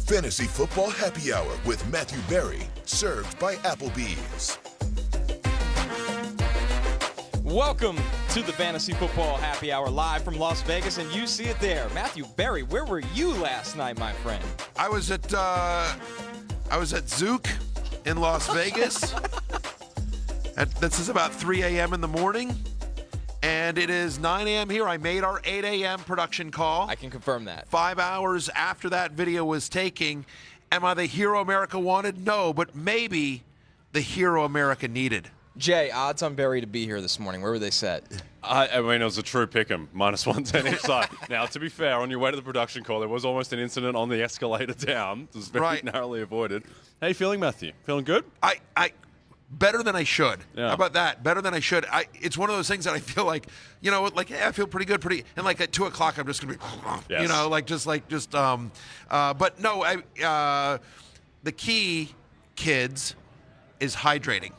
Fantasy Football Happy Hour with Matthew Berry, served by Applebee's. Welcome to the Fantasy Football Happy Hour live from Las Vegas, and you see it there. Matthew Berry, where were you last night, my friend? I was at Zook in Las Vegas. This is about 3 a.m. in the morning, and it is 9 a.m. here. I made our 8 a.m. production call. I can confirm that. 5 hours after that video was taken. Am I the hero America wanted? No, but maybe the hero America needed. Jay, odds on Berry to be here this morning, where were they set? I mean, it was a true pick'em, -110 each side. Now, to be fair, on your way to the production call, there was almost an incident on the escalator down. It was very narrowly avoided. How you feeling, Matthew? Feeling good? I better than I should. Yeah. How about that? Better than I should. It's one of those things that I feel like, I feel pretty good, and like at 2 o'clock, I'm just gonna be, yes. But no, the key, kids, is hydrating.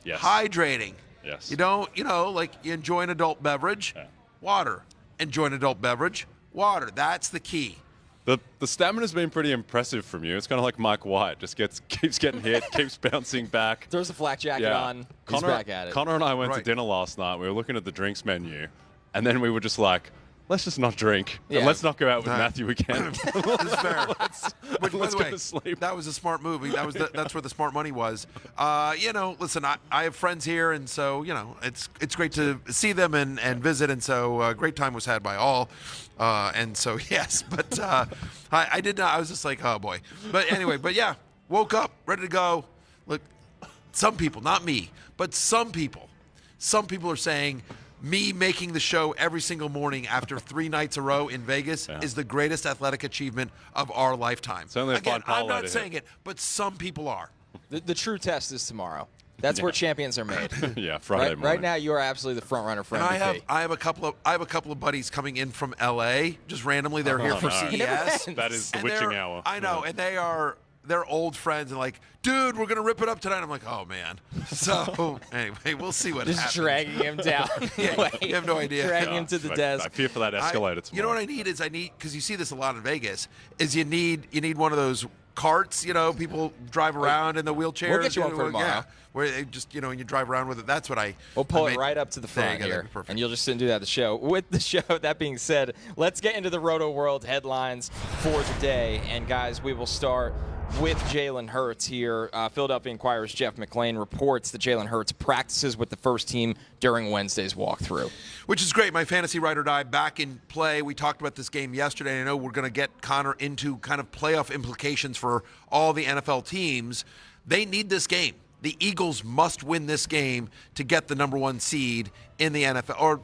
Yes. Hydrating. Yes. You don't, you enjoy an adult beverage, water. Enjoy an adult beverage, water. That's the key. The stamina's been pretty impressive from you. It's kind of like Mike White. Just keeps getting hit, keeps bouncing back. Throws the flak jacket on. He's back at it. Connor and I went to dinner last night. We were looking at the drinks menu, and then we were just like, let's just not drink. Yeah. And let's not go out with Matthew again. That's fair. Let's go to sleep. That was a smart movie. That's where the smart money was. Listen, I have friends here, and so, it's great to see them and visit, and so great time was had by all. And so, yes, but I did not. I was just like, oh, boy. But anyway, woke up, ready to go. Look, some people, not me, but some people are saying, me making the show every single morning after 3 nights a row in Vegas is the greatest athletic achievement of our lifetime. Again, I'm not saying it, but some people are. The true test is tomorrow. That's where champions are made. Friday morning. Right now, you are absolutely the front runner for MVP. And I have a couple of buddies coming in from L.A. just randomly. They're here for CES. That is the witching hour. I know, and they're old friends and like, dude, we're going to rip it up tonight. I'm like, oh, man. So, anyway, we'll see what happens. Just dragging him down. You have no idea. Dragging him to the desk. I fear for that escalator tomorrow. You know what I need, because you see this a lot in Vegas, is you need one of those carts, people drive around in the wheelchairs. We'll get you one for tomorrow. Yeah, where they just, and you drive around with it. That's what We'll pull it right up to the front here, and you'll just sit and do that at the show. With the show, that being said, let's get into the Roto World headlines for the day. And, guys, we will start with Jalen Hurts here. Philadelphia Inquirer's Jeff McLean reports that Jalen Hurts practices with the first team during Wednesday's walkthrough. Which is great. My fantasy ride or die back in play. We talked about this game yesterday. I know we're going to get Connor into kind of playoff implications for all the NFL teams. They need this game. The Eagles must win this game to get the number 1 seed in the NFL, or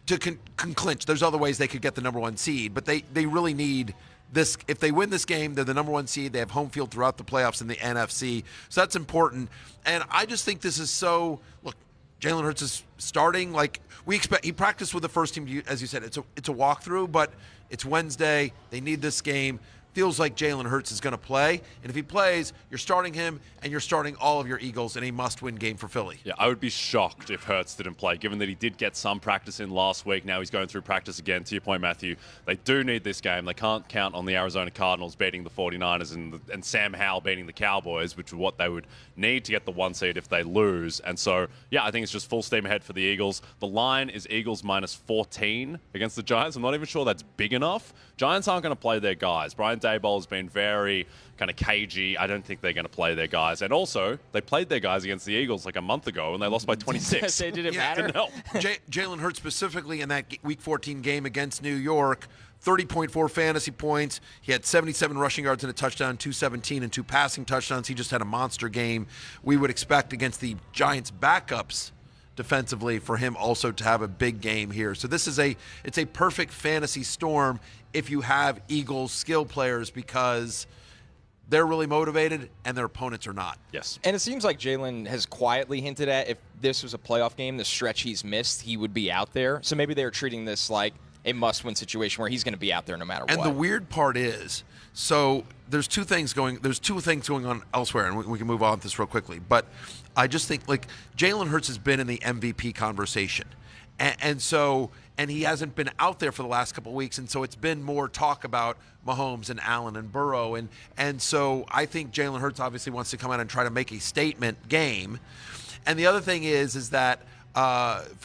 to clinch. There's other ways they could get the number 1 seed, but they really need this. If they win this game, they're the number 1 seed. They have home field throughout the playoffs in the NFC, so that's important. And I just think this is so. Look, Jalen Hurts is starting. We expect, he practiced with the first team. As you said, it's a walkthrough, but it's Wednesday. They need this game. Feels like Jalen Hurts is going to play, and if he plays, you're starting him, and you're starting all of your Eagles in a must-win game for Philly. Yeah, I would be shocked if Hurts didn't play, given that he did get some practice in last week. Now he's going through practice again. To your point, Matthew, they do need this game. They can't count on the Arizona Cardinals beating the 49ers and Sam Howell beating the Cowboys, which is what they would need to get the 1 seed if they lose. And so, I think it's just full steam ahead for the Eagles. The line is Eagles -14 against the Giants. I'm not even sure that's big enough. Giants aren't going to play their guys. Brian Daboll has been very kind of cagey. I don't think they're going to play their guys. And also, they played their guys against the Eagles a month ago, and they lost by 26. Did it matter? No. Jalen Hurts specifically in that Week 14 game against New York, 30.4 fantasy points. He had 77 rushing yards and a touchdown, 217 and 2 passing touchdowns. He just had a monster game. We would expect against the Giants' backups defensively for him also to have a big game here. So this is it's a perfect fantasy storm if you have Eagles skill players, because they're really motivated and their opponents are not. Yes. And it seems like Jalen has quietly hinted at if this was a playoff game, the stretch he's missed, he would be out there. So maybe they're treating this like a must-win situation where he's going to be out there no matter what. And the weird part is, so there's two things going on elsewhere, and we can move on with this real quickly. But I just think Jalen Hurts has been in the MVP conversation. And he hasn't been out there for the last couple of weeks, and so it's been more talk about Mahomes and Allen and Burrow, and so I think Jalen Hurts obviously wants to come out and try to make a statement game. And the other thing is that if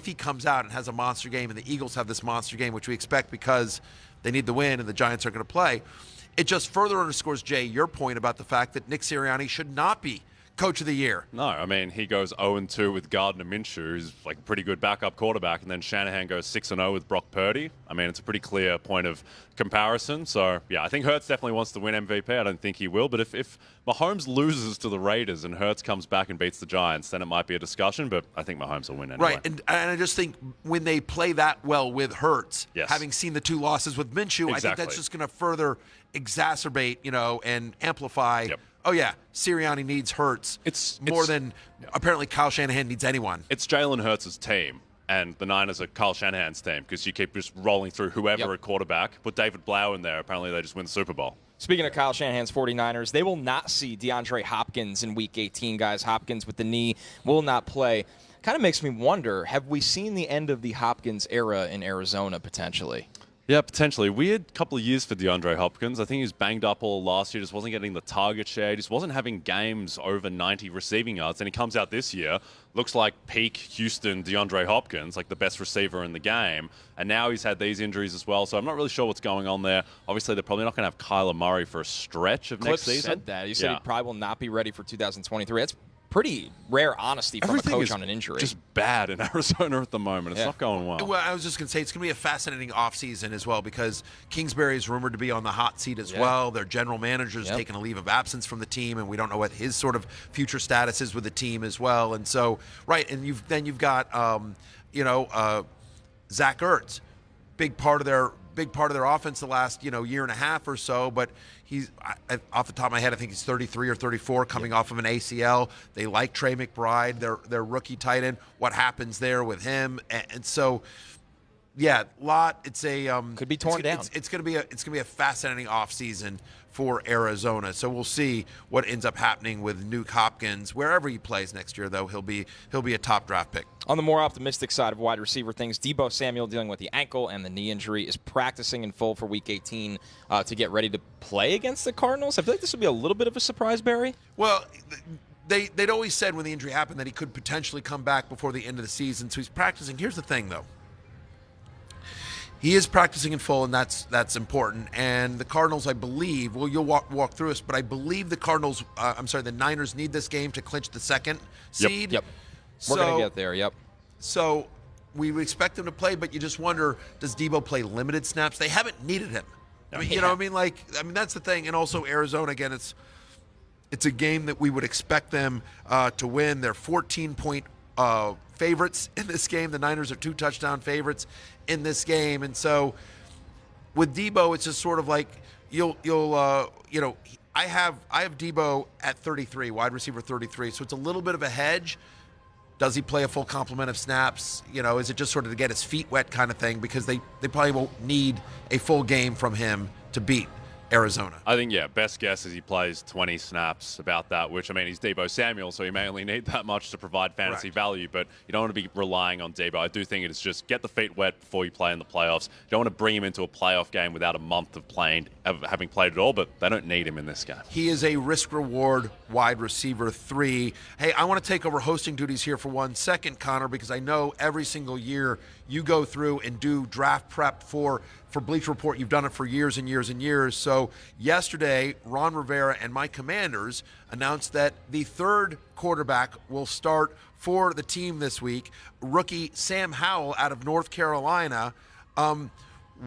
he comes out and has a monster game, and the Eagles have this monster game, which we expect because they need the win and the Giants are going to play, it just further underscores, Jay, your point about the fact that Nick Sirianni should not be Coach of the Year. No, I mean, he goes 0-2 with Gardner Minshew, who's like a pretty good backup quarterback, and then Shanahan goes 6-0 with Brock Purdy. I mean, it's a pretty clear point of comparison. So, yeah, I think Hurts definitely wants to win MVP. I don't think he will. But if Mahomes loses to the Raiders and Hurts comes back and beats the Giants, then it might be a discussion. But I think Mahomes will win anyway. Right, and I just think when they play that well with Hurts, having seen the 2 losses with Minshew, I think that's just going to further exacerbate, and amplify. Oh, yeah, Sirianni needs Hurts more than apparently Kyle Shanahan needs anyone. It's Jalen Hurts' team, and the Niners are Kyle Shanahan's team because you keep just rolling through whoever at quarterback. Put David Blau in there. Apparently they just win the Super Bowl. Speaking of Kyle Shanahan's 49ers, they will not see DeAndre Hopkins in Week 18, guys. Hopkins with the knee will not play. Kind of makes me wonder, have we seen the end of the Hopkins era in Arizona potentially? Yeah, potentially. Weird couple of years for DeAndre Hopkins. I think he was banged up all last year, just wasn't getting the target share, he just wasn't having games over 90 receiving yards. And he comes out this year, looks like peak Houston DeAndre Hopkins, like the best receiver in the game. And now he's had these injuries as well, so I'm not really sure what's going on there. Obviously, they're probably not going to have Kyler Murray for a stretch of next season. Said that. He said he probably will not be ready for 2023. That's pretty rare honesty from a coach on an injury. Just bad in Arizona at the moment. It's not going well. Well, I was just going to say it's going to be a fascinating offseason as well because Kingsbury is rumored to be on the hot seat as well. Their general manager is taking a leave of absence from the team, and we don't know what his sort of future status is with the team as well. And so, and you've got Zach Ertz, big part of their offense the last year and a half or so, but he's off the top of my head, I think he's 33 or 34 coming off of an ACL. They like Trey McBride, their rookie tight end. What happens there with him? And so, it's a could be torn down. It's going to be a fascinating offseason for Arizona. So we'll see what ends up happening with Nuke Hopkins. Wherever he plays next year, though, he'll be a top draft pick. On the more optimistic side of wide receiver things, Deebo Samuel, dealing with the ankle and the knee injury, is practicing in full for Week 18 to get ready to play against the Cardinals. I feel like this would be a little bit of a surprise, Barry. Well, they'd always said when the injury happened that he could potentially come back before the end of the season, so he's practicing. Here's the thing, though. He is practicing in full, and that's important. And the Cardinals, I believe, well, you'll walk through us, but I believe the Niners need this game to clinch the second seed. Yep. We're going to get there, yep. So we would expect him to play, but you just wonder, does Deebo play limited snaps? They haven't needed him. I mean, that's the thing. And also Arizona, again, it's a game that we would expect them to win. They're 14-point favorites in this game. The Niners are 2-touchdown favorites in this game, and so with Deebo, it's just sort of like I have Deebo at 33, wide receiver 33, so it's a little bit of a hedge. Does he play a full complement of snaps? Is it just sort of to get his feet wet kind of thing? Because they probably won't need a full game from him to beat Arizona. I think, best guess is he plays 20 snaps, about that, which, I mean, he's Deebo Samuel, so he may only need that much to provide fantasy value, but you don't want to be relying on Deebo. I do think it's just get the feet wet before you play in the playoffs. You don't want to bring him into a playoff game without a month of having played at all, but they don't need him in this game. He is a risk-reward wide receiver 3. Hey, I want to take over hosting duties here for 1 second, Connor, because I know every single year you go through and do draft prep for Bleacher Report. You've done it for years and years and years. So yesterday, Ron Rivera and my Commanders announced that the third quarterback will start for the team this week, rookie Sam Howell out of North Carolina.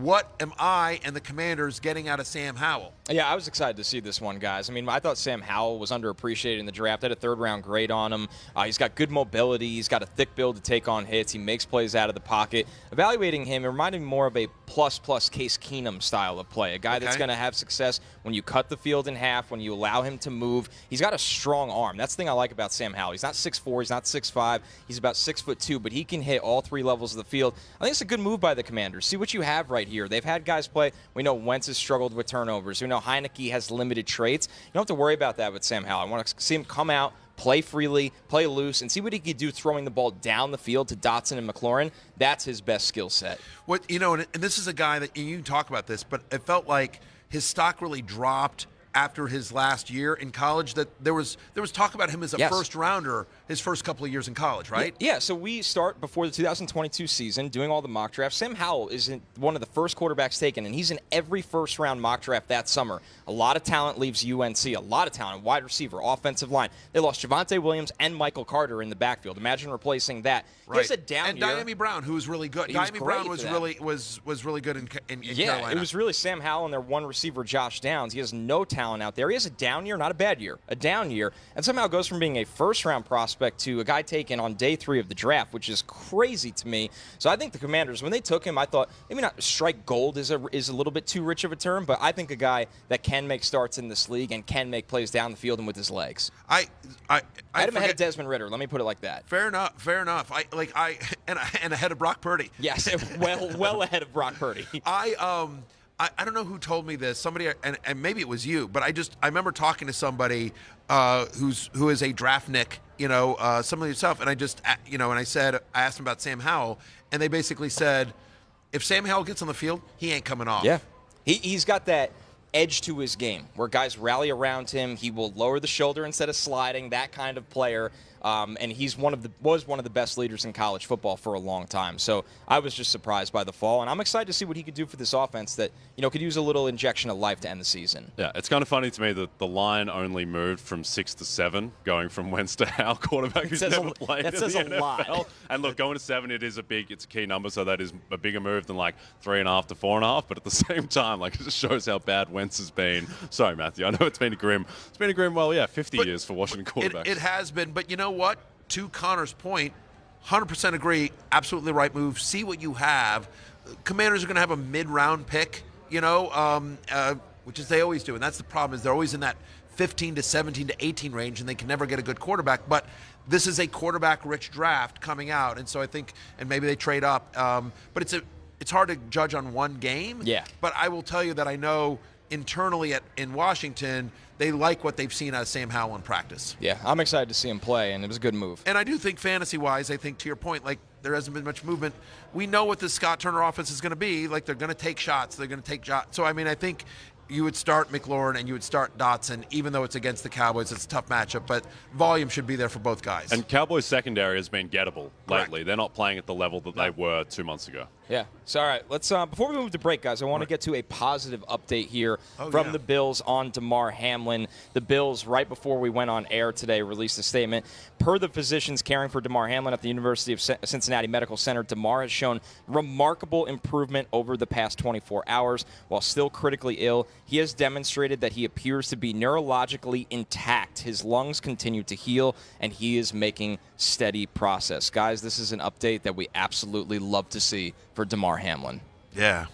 What am I and the Commanders getting out of Sam Howell? Yeah, I was excited to see this one, guys. I mean, I thought Sam Howell was underappreciated in the draft. I had a third-round grade on him. He's got good mobility. He's got a thick build to take on hits. He makes plays out of the pocket. Evaluating him, it reminded me more of a plus Case Keenum style of play, a guy that's going to have success when you cut the field in half, when you allow him to move. He's got a strong arm. That's the thing I like about Sam Howell. He's not 6'4", he's not 6'5", he's about 6'2", but he can hit all 3 levels of the field. I think it's a good move by the Commanders. See what you have right here. They've had guys play. We know Wentz has struggled with turnovers. We know Heineke has limited traits. You don't have to worry about that with Sam Howell. I want to see him come out, play freely, play loose, and see what he could do throwing the ball down the field to Dotson and McLaurin. That's his best skill set. And this is a guy that, and you can talk about this, but it felt like his stock really dropped after his last year in college. That there was talk about him as a first rounder his first couple of years in college, right? Yeah, so we start before the 2022 season doing all the mock drafts. Sam Howell is one of the first quarterbacks taken, and he's in every first-round mock draft that summer. A lot of talent leaves UNC, a lot of talent, wide receiver, offensive line. They lost Javonte Williams and Michael Carter in the backfield. Imagine replacing that. Right. He has a down and year. Diami Brown, who was really good. Diami Brown was really good in Carolina. Yeah, it was really Sam Howell and their one receiver, Josh Downs. He has no talent out there. He has a down year, not a bad year, a down year, and somehow goes from being a first-round prospect to a guy taken on day 3 of the draft, which is crazy to me. So I think the Commanders, when they took him, I thought maybe not strike gold is a little bit too rich of a term, but I think a guy that can make starts in this league and can make plays down the field and with his legs. I had him ahead of Desmond Ridder. Let me put it like that. Fair enough. And ahead of Brock Purdy. Yes, well ahead of Brock Purdy. I don't know who told me this. Somebody, and maybe it was you, but I remember talking to somebody who is a draftnik, some of yourself, and I asked him about Sam Howell, and they basically said, if Sam Howell gets on the field, he ain't coming off. Yeah, he's got that edge to his game where guys rally around him. He will lower the shoulder instead of sliding. That kind of player. And he's was one of the best leaders in college football for a long time. So I was just surprised by the fall, and I'm excited to see what he could do for this offense that could use a little injection of life to end the season. Yeah, it's kind of funny to me that the line only moved from 6 to 7, going from Wentz to Howell, quarterback who's never played in the NFL. Lot. And look, going to 7, it's a key number, so that is a bigger move than like 3.5 to 4.5. But at the same time, it just shows how bad Wentz has been. Sorry, Matthew, I know it's been a grim 50 years for Washington quarterbacks. It has been, but you know what? To Connor's point, 100% agree, absolutely right move. See what you have. Commanders are going to have a mid-round pick, which is they always do, and that's the problem is they're always in that 15 to 17 to 18 range, and they can never get a good quarterback. But this is a quarterback-rich draft coming out, and so I think, and maybe they trade up. But it's hard to judge on one game. Yeah. But I will tell you that I know internally in Washington, they like what they've seen out of Sam Howell in practice. Yeah, I'm excited to see him play, and it was a good move. And I do think fantasy-wise, I think to your point, there hasn't been much movement. We know what the Scott Turner offense is going to be. They're going to take shots. They're going to take shots. So, I think you would start McLaurin and you would start Dotson, even though it's against the Cowboys. It's a tough matchup, but volume should be there for both guys. And Cowboys secondary has been gettable lately. They're not playing at the level that they were 2 months ago. Yeah. So, all right, let's before we move to break, guys, I want to get to a positive update here from the Bills on Demar Hamlin. The Bills, right before we went on air today, released a statement. Per the physicians caring for Demar Hamlin at the University of Cincinnati Medical Center, Demar has shown remarkable improvement over the past 24 hours. While still critically ill, he has demonstrated that he appears to be neurologically intact. His lungs continue to heal, and he is making steady progress. Guys, this is an update that we absolutely love to see for Demar Hamlin. Yeah.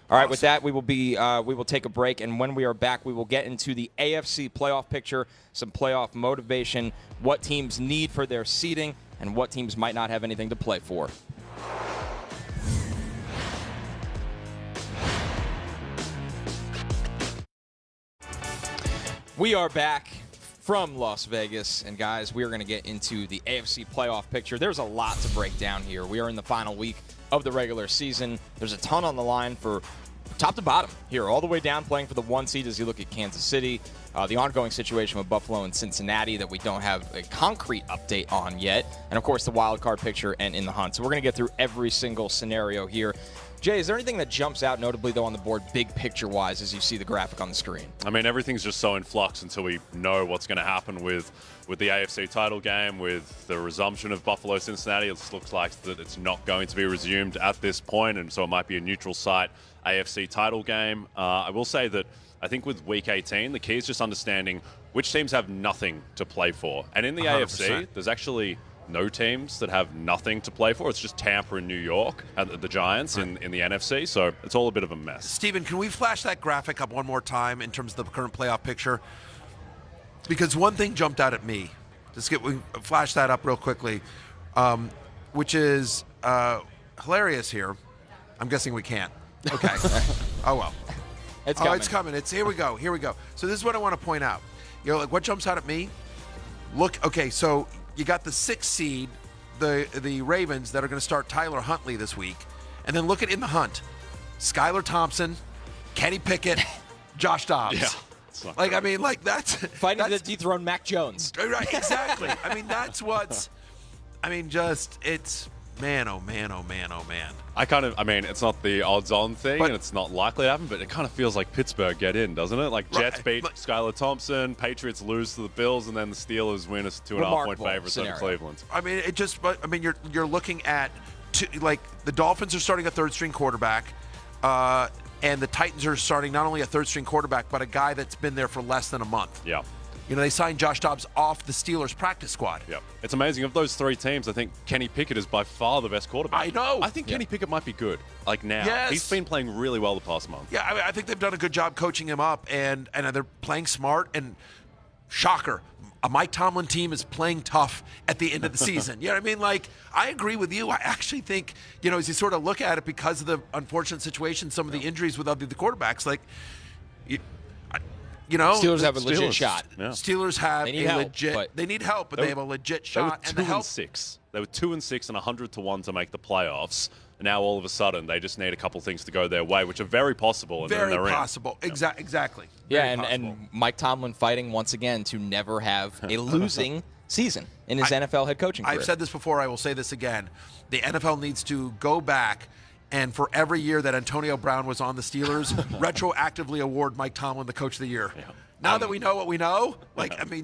All right, with that, we will take a break, and when we are back, we will get into the AFC playoff picture, some playoff motivation, what teams need for their seeding, and what teams might not have anything to play for. We are back from Las Vegas, and guys, we are going to get into the AFC playoff picture. There's a lot to break down here. We are in the final week of the regular season. There's a ton on the line for top to bottom here, all the way down playing for the 1 seed as you look at Kansas City, the ongoing situation with Buffalo and Cincinnati that we don't have a concrete update on yet, and of course the wild card picture and in the hunt. So we're going to get through every single scenario here. Jay, is there anything that jumps out notably, though, on the board big picture-wise as you see the graphic on the screen? Everything's just so in flux until we know what's going to happen with the AFC title game, with the resumption of Buffalo-Cincinnati. It looks like that it's not going to be resumed at this point, and so it might be a neutral site AFC title game. I will say that I think with Week 18, the key is just understanding which teams have nothing to play for. And in the 100%. AFC, there's actually no teams that have nothing to play for. It's just Tampa and New York, and the Giants in the NFC, so it's all a bit of a mess. Steven, can we flash that graphic up one more time in terms of the current playoff picture? Because one thing jumped out at me. We flash that up real quickly, which is hilarious here. I'm guessing we can't. Okay. Oh, well. It's coming. It's coming. Here we go. So this is what I want to point out. What jumps out at me? Look, okay, so you got the 6th seed, the Ravens, that are going to start Tyler Huntley this week. And then look at in the hunt. Skylar Thompson, Kenny Pickett, Josh Dobbs. Yeah. I mean, that's... Fighting to dethrone Mac Jones. Right, exactly. I mean, that's what's... I mean, it's... Man, oh, man, oh, man, oh, man. It's not the odds-on thing, and it's not likely to happen, but it kind of feels like Pittsburgh get in, doesn't it? Like, Jets beat Skylar Thompson, Patriots lose to the Bills, and then the Steelers win as 2.5-point favorites over Cleveland. I mean, you're looking at, the Dolphins are starting a third-string quarterback, and the Titans are starting not only a third-string quarterback, but a guy that's been there for less than a month. Yeah. They signed Josh Dobbs off the Steelers practice squad. Yep. It's amazing. Of those 3 teams, I think Kenny Pickett is by far the best quarterback. I know. I think Kenny Pickett might be good, now. Yes. He's been playing really well the past month. Yeah, I think they've done a good job coaching him up, and they're playing smart. And shocker, a Mike Tomlin team is playing tough at the end of the season. You know what I mean? I agree with you. I actually think, as you sort of look at it, because of the unfortunate situation, some of the injuries with other the quarterbacks, Steelers have a legit shot. Yeah. Steelers have they need help, but they have a legit shot. They were 2-6. They were 2-6 and 100-1 to make the playoffs. And now all of a sudden they just need a couple things to go their way, which are very possible. And very then they're possible. Exactly. Yeah, and Mike Tomlin fighting once again to never have a losing season in his NFL head coaching career. I've said this before. I will say this again. The NFL needs to go back and for every year that Antonio Brown was on the Steelers, retroactively award Mike Tomlin the Coach of the Year. Yeah. Now that we know what we know,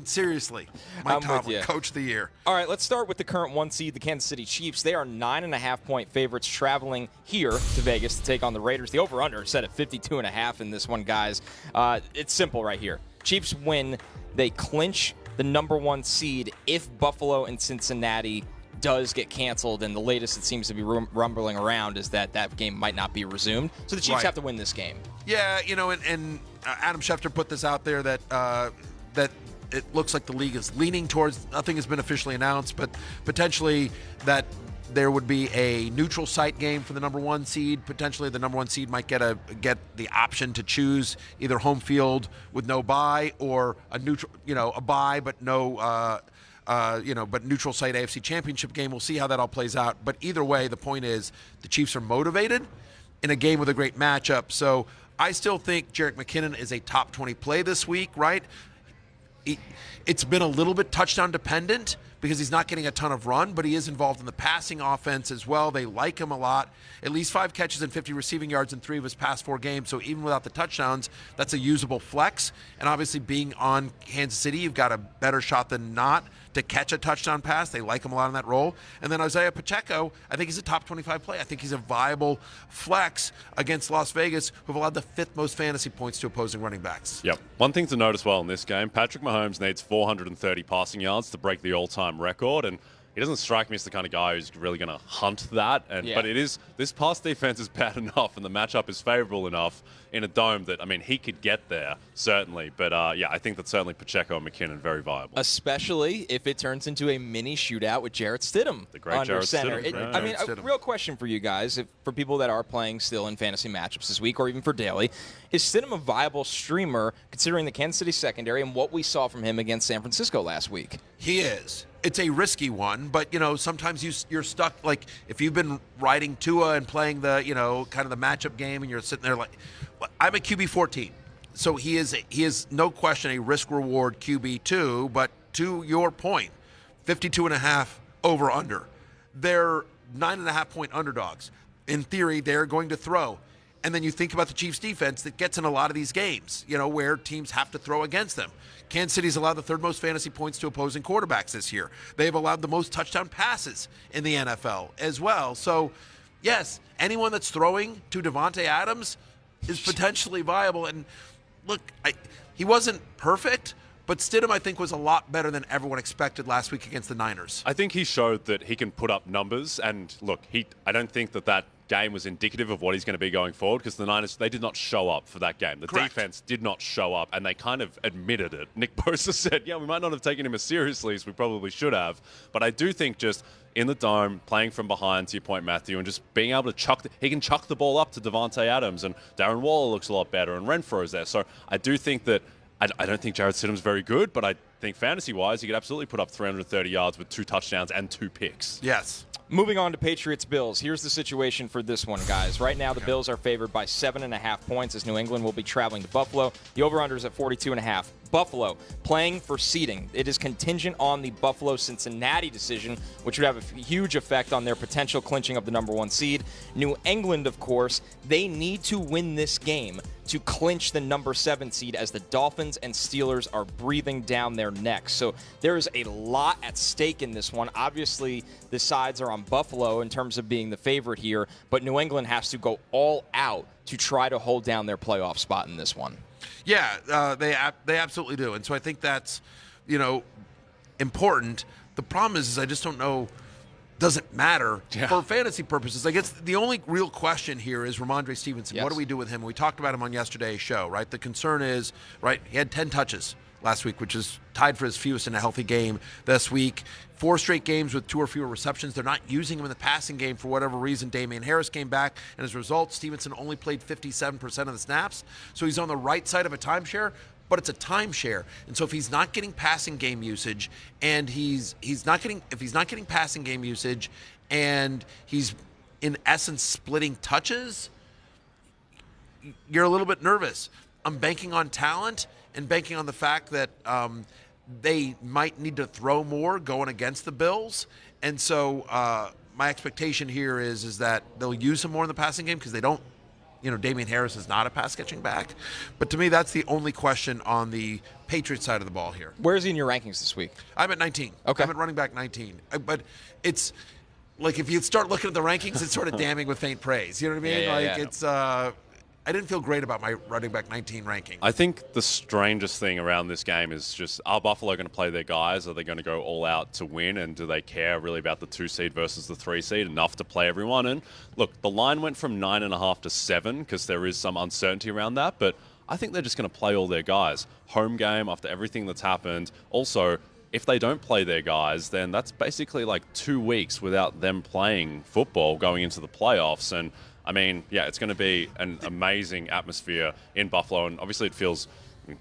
seriously, Mike Tomlin, Coach of the Year. All right, let's start with the current 1 seed, the Kansas City Chiefs. They are 9.5-point favorites traveling here to Vegas to take on the Raiders. The over-under is set at 52.5 in this one, guys. It's simple right here. Chiefs win. They clinch the number 1 seed if Buffalo and Cincinnati does get canceled, and the latest it seems to be rumbling around is that game might not be resumed. So the Chiefs have to win this game. Yeah, and Adam Schefter put this out there that that it looks like the league is leaning towards, nothing has been officially announced, but potentially that there would be a neutral site game for the number 1 seed. Potentially the number 1 seed might get the option to choose either home field with no bye or a neutral, a bye but no but neutral site AFC Championship game. We'll see how that all plays out. But either way, the point is the Chiefs are motivated in a game with a great matchup. So I still think Jerick McKinnon is a top 20 play this week, right? It's been a little bit touchdown dependent because he's not getting a ton of run, but he is involved in the passing offense as well. They like him a lot. At least 5 catches and 50 receiving yards in 3 of his past 4 games. So even without the touchdowns, that's a usable flex. And obviously being on Kansas City, you've got a better shot than not to catch a touchdown pass. They like him a lot in that role. And then Isaiah Pacheco, I think he's a top 25 play. I think he's a viable flex against Las Vegas, who have allowed the 5th most fantasy points to opposing running backs. Yep. One thing to note as well in this game, Patrick Mahomes needs 430 passing yards to break the all-time record, and he doesn't strike me as the kind of guy who's really going to hunt that. But this pass defense is bad enough, and the matchup is favorable enough in a dome that, he could get there, certainly. But, I think that certainly Pacheco and McKinnon very viable. Especially if it turns into a mini shootout with Jarrett Stidham the great under Jarrett center. Stidham. A real question for you guys, for people that are playing still in fantasy matchups this week or even for daily, is Stidham a viable streamer considering the Kansas City secondary and what we saw from him against San Francisco last week? He is. It's a risky one, but, sometimes you're stuck. Like, if you've been riding Tua and playing the, kind of the matchup game and you're sitting there like, I'm a QB 14. So he is no question a risk-reward QB2, but to your point, 52.5 over-under. They're 9.5-point underdogs. In theory, they're going to throw. And then you think about the Chiefs' defense that gets in a lot of these games, where teams have to throw against them. Kansas City's allowed the 3rd most fantasy points to opposing quarterbacks this year. They've allowed the most touchdown passes in the NFL as well. So, yes, anyone that's throwing to Davante Adams is potentially viable. And look, he wasn't perfect, but Stidham, I think, was a lot better than everyone expected last week against the Niners. I think he showed that he can put up numbers. And look, I don't think that game was indicative of what he's going to be going forward because the Niners, they did not show up for that game. The defense did not show up, and they kind of admitted it. Nick Bosa said, we might not have taken him as seriously as we probably should have, but I do think just in the dome, playing from behind, to your point, Matthew, and just being able to he can chuck the ball up to Davante Adams, and Darren Waller looks a lot better, and Renfro's there. So I do think that I don't think Jarrett Stidham's very good, but I think fantasy-wise, he could absolutely put up 330 yards with 2 touchdowns and 2 picks. Yes. Moving on to Patriots-Bills. Here's the situation for this one, guys. Right now, the Bills are favored by 7.5 points as New England will be traveling to Buffalo. The over-under is at 42.5. Buffalo playing for seeding. It is contingent on the Buffalo-Cincinnati decision, which would have a huge effect on their potential clinching of the number 1 seed. New England, of course, they need to win this game to clinch the number 7 seed as the Dolphins and Steelers are breathing down their necks. So there is a lot at stake in this one. Obviously, the sides are on Buffalo in terms of being the favorite here, but New England has to go all out to try to hold down their playoff spot in this one. Yeah, they absolutely do. And so I think that's, important. The problem is I just don't know. Doesn't matter for fantasy purposes. I guess the only real question here is Ramondre Stevenson. Yes. What do we do with him? We talked about him on yesterday's show, right? The concern is, right, he had 10 touches last week, which is tied for his fewest in a healthy game this week. 4 straight games with 2 or fewer receptions. They're not using him in the passing game for whatever reason. Damian Harris came back, and as a result, Stevenson only played 57% of the snaps. So he's on the right side of a timeshare, but it's a timeshare. And so if he's not getting passing game usage and he's not getting passing game usage and he's in essence splitting touches, you're a little bit nervous. I'm banking on talent and banking on the fact that they might need to throw more going against the Bills. And so my expectation here is that they'll use him more in the passing game because they don't, Damian Harris is not a pass-catching back. But to me, that's the only question on the Patriots side of the ball here. Where is he in your rankings this week? I'm at 19. Okay. I'm at running back 19. But it's like if you start looking at the rankings, it's sort of damning with faint praise. You know what I mean? It's I didn't feel great about my running back 19 ranking. I think the strangest thing around this game is just, are Buffalo going to play their guys? Are they going to go all out to win? And do they care really about the 2 seed versus the 3 seed enough to play everyone? And look, the line went from 9.5 to 7 because there is some uncertainty around that. But I think they're just going to play all their guys. Home game after everything that's happened. Also, if they don't play their guys, then that's basically like 2 weeks without them playing football going into the playoffs. And I mean, yeah, it's going to be an amazing atmosphere in Buffalo, and obviously it feels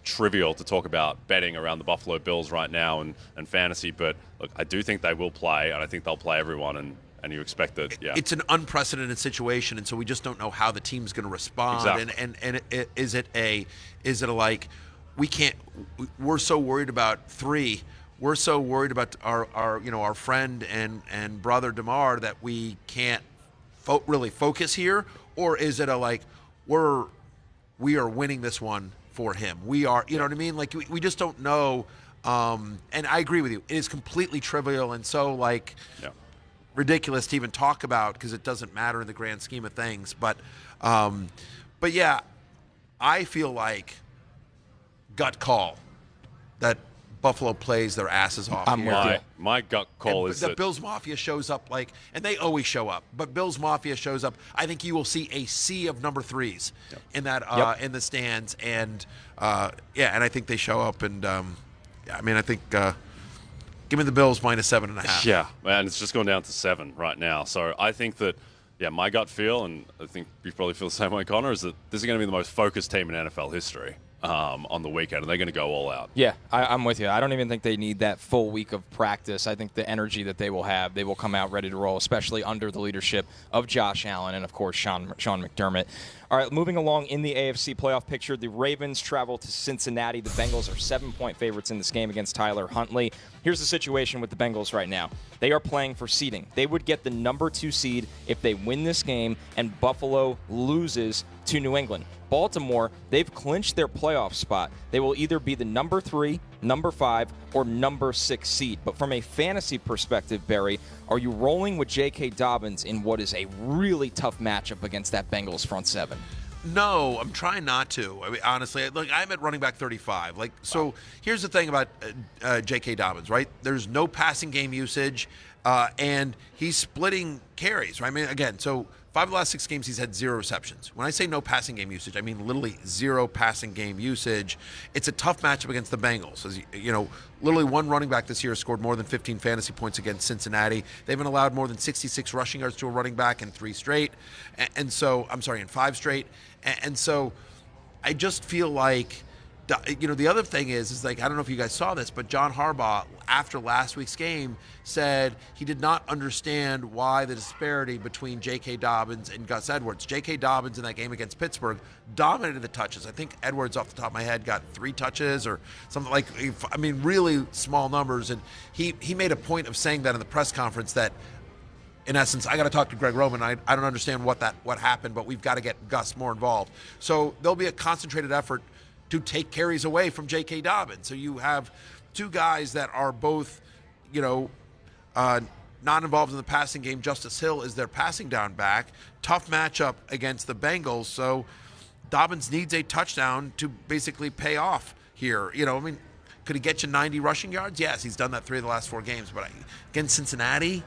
trivial to talk about betting around the Buffalo Bills right now and fantasy, but look, I do think they will play, and I think they'll play everyone, and you expect that, yeah. It's an unprecedented situation, and so we just don't know how the team's going to respond. Exactly. And is it a like, we're so worried about 3, we're so worried about our friend and brother Demar that we can't really focus here, or is it a like we are winning this one for him? We are, you know what I mean? Like we just don't know. And I agree with you. It is completely trivial and so ridiculous to even talk about because it doesn't matter in the grand scheme of things. But yeah, I feel like gut call that Buffalo plays their asses off. My gut call is that Bills Mafia shows up and they always show up, but Bills Mafia shows up. I think you will see a sea of number 3s in that in the stands, and and I think they show up. And I think give me the Bills minus 7.5. Yeah, and it's just gone down to 7 right now. So I think that my gut feel, and I think you probably feel the same way, Connor, is that this is going to be the most focused team in NFL history. On the weekend, and they're going to go all out. Yeah, I'm with you. I don't even think they need that full week of practice. I think the energy that they will have, they will come out ready to roll, especially under the leadership of Josh Allen and, of course, Sean McDermott. All right, moving along in the AFC playoff picture, the Ravens travel to Cincinnati. The Bengals are 7-point favorites in this game against Tyler Huntley. Here's the situation with the Bengals right now. They are playing for seeding. They would get the number 2 seed if they win this game and Buffalo loses to New England. Baltimore, they've clinched their playoff spot. They will either be the number 3, number 5, or number 6 seed. But from a fantasy perspective, Barry, are you rolling with J.K. Dobbins in what is a really tough matchup against that Bengals front 7? No, I'm trying not to. I mean, honestly, look, I'm at running back 35. Here's the thing about J.K. Dobbins, right? There's no passing game usage, and he's splitting carries, right? I mean, again, so 5 of the last 6 games, he's had 0 receptions. When I say no passing game usage, I mean literally 0 passing game usage. It's a tough matchup against the Bengals. As literally one running back this year has scored more than 15 fantasy points against Cincinnati. They haven't allowed more than 66 rushing yards to a running back in 3 straight. In 5 straight. And so I just feel like the other thing is like, I don't know if you guys saw this, but John Harbaugh, after last week's game, said he did not understand why the disparity between J.K. Dobbins and Gus Edwards. J.K. Dobbins in that game against Pittsburgh dominated the touches. I think Edwards, off the top of my head, got 3 touches or something like, really small numbers. And he made a point of saying that in the press conference that, in essence, I got to talk to Greg Roman. I don't understand what happened, but we've got to get Gus more involved. So there'll be a concentrated effort to take carries away from J.K. Dobbins. So you have 2 guys that are both, not involved in the passing game. Justice Hill is their passing down back. Tough matchup against the Bengals. So Dobbins needs a touchdown to basically pay off here. Could he get you 90 rushing yards? Yes, he's done that 3 of the last 4 games. But against Cincinnati,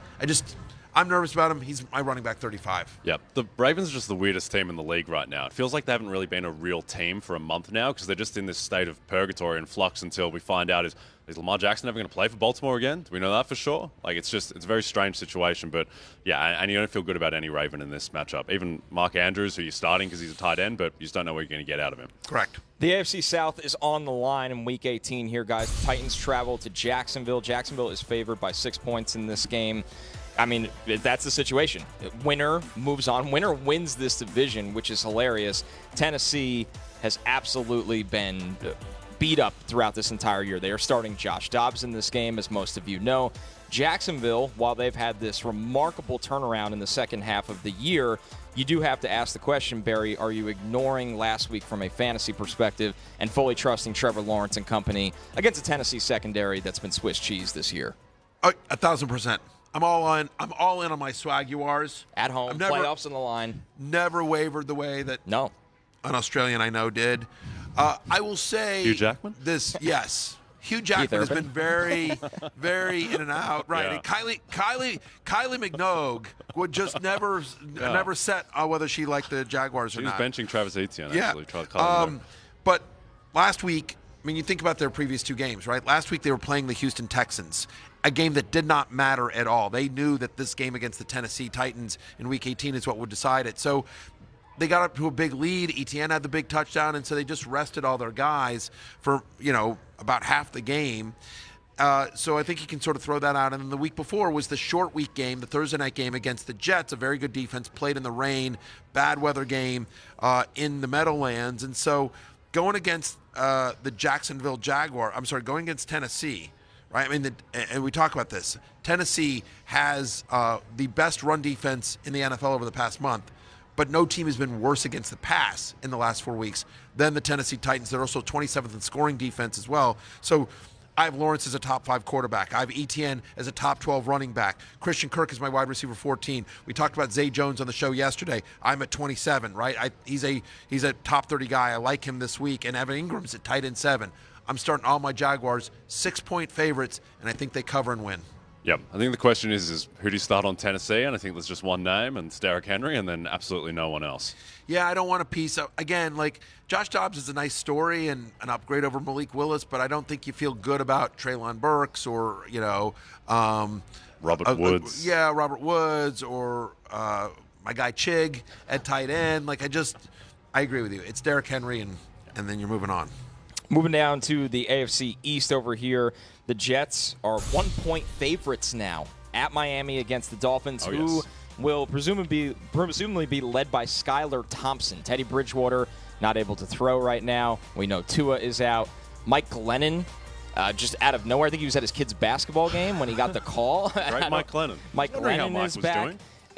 I'm nervous about him. He's my running back 35. Yeah, the Ravens are just the weirdest team in the league right now. It feels like they haven't really been a real team for a month now because they're just in this state of purgatory and flux until we find out is Lamar Jackson ever going to play for Baltimore again? Do we know that for sure? It's a very strange situation. But, yeah, and you don't feel good about any Raven in this matchup. Even Mark Andrews, who you're starting because he's a tight end, but you just don't know what you're going to get out of him. Correct. The AFC South is on the line in Week 18 here, guys. The Titans travel to Jacksonville. Jacksonville is favored by 6 points in this game. That's the situation. Winner moves on. Winner wins this division, which is hilarious. Tennessee has absolutely been beat up throughout this entire year. They are starting Josh Dobbs in this game, as most of you know. Jacksonville, while they've had this remarkable turnaround in the second half of the year, you do have to ask the question, Barry, are you ignoring last week from a fantasy perspective and fully trusting Trevor Lawrence and company against a Tennessee secondary that's been Swiss cheese this year? 1,000%. I'm all in on my Jaguars. At home, playoffs on the line. Never wavered the way that an Australian I know did. I will say Hugh Jackman? Yes. Hugh Jackman has been very, very in and out. Right. Yeah. And Kylie Minogue would just never set whether she liked the Jaguars or not. She was benching Travis Etienne, actually. But last week, you think about their previous 2 games, right? Last week they were playing the Houston Texans, a game that did not matter at all. They knew that this game against the Tennessee Titans in Week 18 is what would decide it. So they got up to a big lead. Etienne had the big touchdown, and so they just rested all their guys for, about half the game. So I think you can sort of throw that out. And then the week before was the short week game, the Thursday night game against the Jets, a very good defense, played in the rain, bad weather game in the Meadowlands. And so going against the Jacksonville going against Tennessee, right? And we talk about this. Tennessee has the best run defense in the NFL over the past month, but no team has been worse against the pass in the last 4 weeks than the Tennessee Titans. They're also 27th in scoring defense as well. So I have Lawrence as a top 5 quarterback. I have Etienne as a top 12 running back. Christian Kirk is my wide receiver 14. We talked about Zay Jones on the show yesterday. I'm at 27, right? He's a top 30 guy. I like him this week. And Evan Ingram's at tight end 7. I'm starting all my Jaguars 6-point favorites, and I think they cover and win. Yep. I think the question is who do you start on Tennessee? And I think there's just one name, and it's Derrick Henry, and then absolutely no one else. Yeah, I don't want a piece of, again, Josh Dobbs is a nice story and an upgrade over Malik Willis, but I don't think you feel good about Treylon Burks or, Robert Woods. Robert Woods or my guy Chig at tight end. I agree with you. It's Derrick Henry, and then you're moving on. Moving down to the AFC East over here, the Jets are 1-point favorites now at Miami against the Dolphins, who will presumably be led by Skylar Thompson. Teddy Bridgewater not able to throw right now. We know Tua is out. Mike Glennon, just out of nowhere, I think he was at his kid's basketball game when he got the call. Right, Mike Glennon. Mike Glennon is back.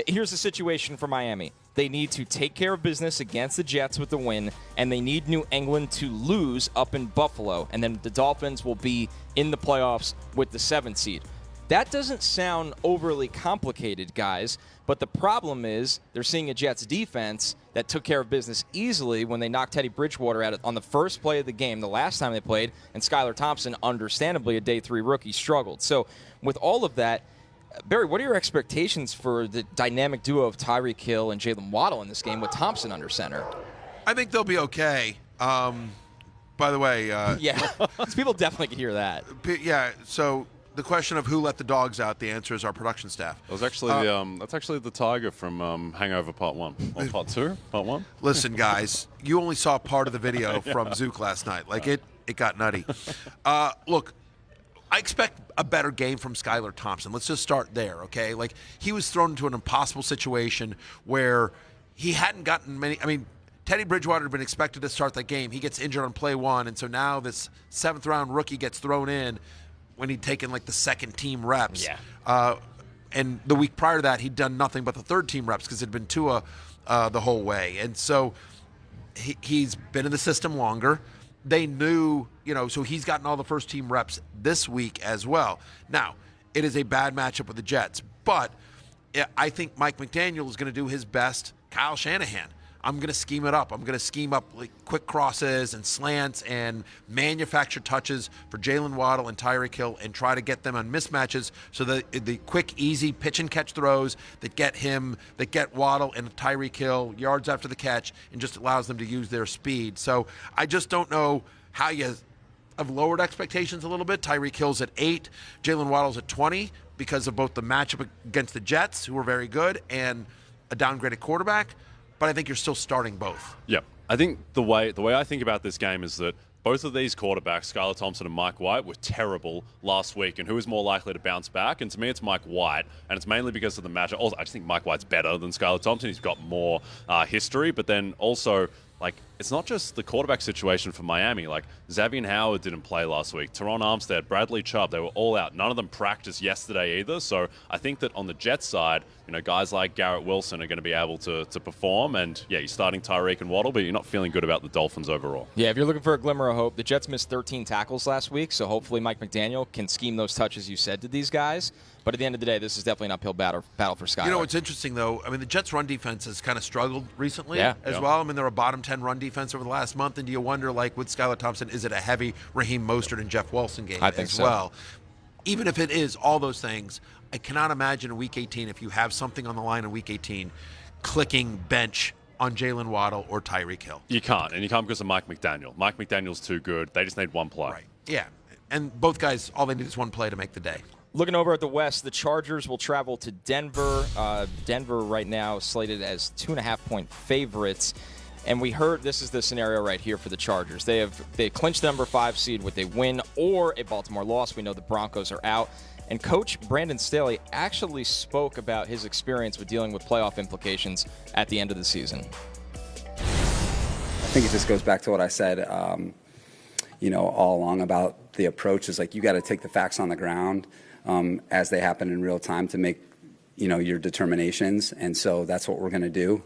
Here's the situation for Miami. They need to take care of business against the Jets with the win, and they need New England to lose up in Buffalo, and then the Dolphins will be in the playoffs with the 7th seed. That doesn't sound overly complicated, guys, but the problem is they're seeing a Jets defense that took care of business easily when they knocked Teddy Bridgewater out on the first play of the game the last time they played, and Skylar Thompson, understandably a day 3 rookie, struggled. So with all of that, Barry, what are your expectations for the dynamic duo of Tyreek Hill and Jalen Waddle in this game with Thompson under center? I think they'll be okay. By the way, yeah, people definitely can hear that. Yeah, so the question of who let the dogs out, the answer is our production staff. It was actually that's actually the tiger from Hangover Part 1. Or Part 2? Part 1? Listen, guys, you only saw part of the video from Zook last night. Like, it got nutty. Look, I expect a better game from Skylar Thompson. Let's just start there, okay? Like, he was thrown into an impossible situation where he hadn't gotten many – I mean, Teddy Bridgewater had been expected to start that game. He gets injured on play 1, and so now this 7th-round rookie gets thrown in when he'd taken, like, the second-team reps. Yeah. And the week prior to that, he'd done nothing but the third-team reps because it had been Tua the whole way. And so he's been in the system longer. They knew, so he's gotten all the first-team reps this week as well. Now, it is a bad matchup with the Jets, but I think Mike McDaniel is going to do his best Kyle Shanahan. I'm going to scheme it up. I'm going to scheme up like quick crosses and slants and manufacture touches for Jalen Waddle and Tyreek Hill and try to get them on mismatches so that the quick, easy pitch and catch throws that get Waddle and Tyreek Hill yards after the catch and just allows them to use their speed. So I just don't know how you have lowered expectations a little bit. Tyreek Hill's at 8, Jalen Waddle's at 20 because of both the matchup against the Jets, who were very good, and a downgraded quarterback. But I think you're still starting both. Yeah. I think the way I think about this game is that both of these quarterbacks, Skylar Thompson and Mike White, were terrible last week. And who is more likely to bounce back? And to me, it's Mike White. And it's mainly because of the matchup. Also, I just think Mike White's better than Skylar Thompson. He's got more history. But then also, like, it's not just the quarterback situation for Miami. Like, Xavier Howard didn't play last week. Teron Armstead, Bradley Chubb, they were all out. None of them practiced yesterday either. So I think that on the Jets side, guys like Garrett Wilson are going to be able to perform. And, yeah, you're starting Tyreek and Waddle, but you're not feeling good about the Dolphins overall. Yeah, if you're looking for a glimmer of hope, the Jets missed 13 tackles last week, so hopefully Mike McDaniel can scheme those touches you said to these guys. But at the end of the day, this is definitely an uphill battle for Skylar. What's interesting, though? I mean, the Jets' run defense has kind of struggled recently as well. I mean, they're a bottom 10 run defense over the last month. And do you wonder, like, with Skylar Thompson, is it a heavy Raheem Mostert and Jeff Wilson game well? Even if it is all those things, I cannot imagine in Week 18, if you have something on the line in Week 18, clicking bench on Jalen Waddle or Tyreek Hill. You can't, and you can't because of Mike McDaniel. Mike McDaniel's too good. They just need one play. Right, yeah. And both guys, all they need is one play to make the day. Looking over at the West, the Chargers will travel to Denver. Denver right now slated as 2.5-point favorites. And we heard this is the scenario right here for the Chargers. They clinched the number 5 seed with a win or a Baltimore loss. We know the Broncos are out. And Coach Brandon Staley actually spoke about his experience with dealing with playoff implications at the end of the season. I think it just goes back to what I said, all along about the approach is like you got to take the facts on the ground as they happen in real time to make, your determinations. And so that's what we're going to do.